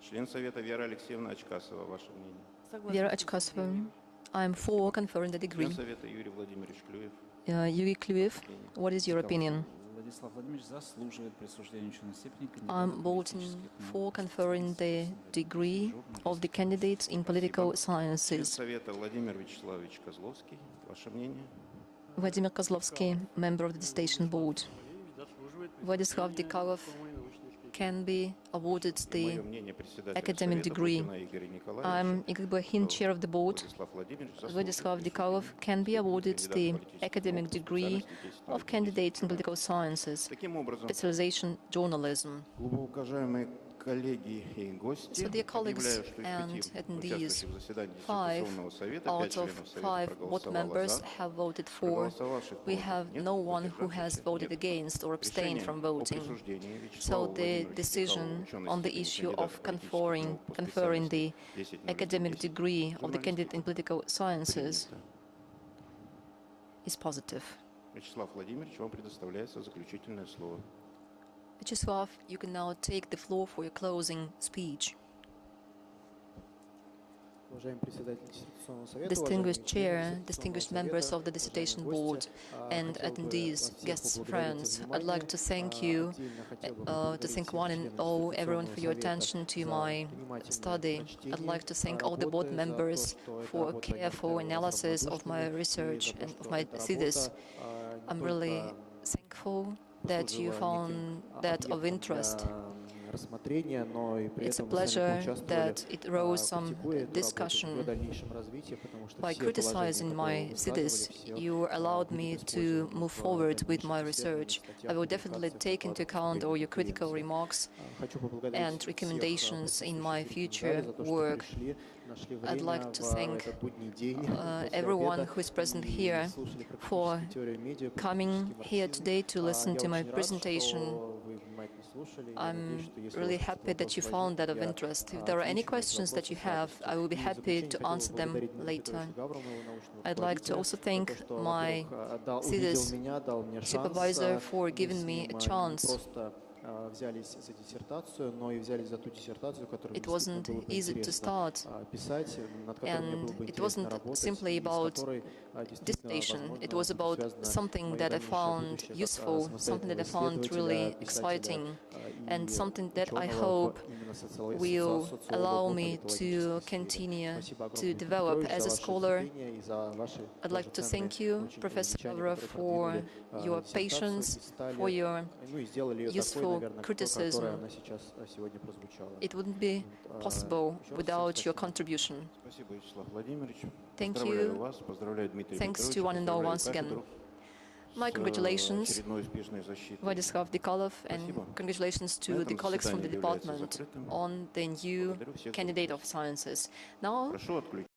Член Совета Вера Алексеевна Очкасова, ваше мнение. Vera Achkasova, I'm for conferring the degree. Член Совета Юрий Владимирович Клюев. Yuri Kliuev, what is your opinion? Владислав Владимирович заслуживает присуждения ученой степени I'm voting for conferring the degree of the candidates in political Член sciences. Совета Владимир Вячеславович Козловский, ваше мнение. Vladimir Kozlovsky, member of the dissertation board. Vladislav Dekalov can be awarded the academic degree. I'm Igor Bohin, chair of the board. Vladislav Dekalov can be awarded the academic degree of candidate in political sciences, specialization journalism. So, dear colleagues and attendees, 5 out of 5 board members have voted for. We have no one who has voted against or abstained from voting. So the decision on the issue of conferring the academic degree of the candidate in political sciences is positive. Вячеслав Владимирович, вам предоставляется заключительное слово. Vyacheslav, you can now take the floor for your closing speech. Distinguished chair, distinguished members of the dissertation board, and attendees, guests, friends, I'd like to thank you, to thank one and all, everyone for your attention to my study. I'd like to thank all the board members for a careful analysis of my research and of my thesis. I'm really thankful that you found that of interest. It's a pleasure that it rose some discussion. By criticizing my thesis, you allowed me to move forward with my research. I will definitely take into account all your critical remarks and recommendations in my future work. I'd like to thank everyone who is present here for coming here today to listen to my presentation. I'm really happy that you found that of interest. If there are any questions that you have, I will be happy to answer them later. I'd like to also thank my thesis supervisor for giving me a chance. It wasn't easy to start, and it wasn't simply about dissertation. It was about something that I found useful, something that I found really exciting, and something that I hope will allow me to continue to develop as a scholar. I'd like to thank you, Professor Lavrov, for your patience, for your useful criticism. It wouldn't be possible without your contribution. Thank you. Thanks to one and all once again. My congratulations, Vladislav Dekalov, and congratulations to the colleagues from the department on the new candidate of sciences. Now,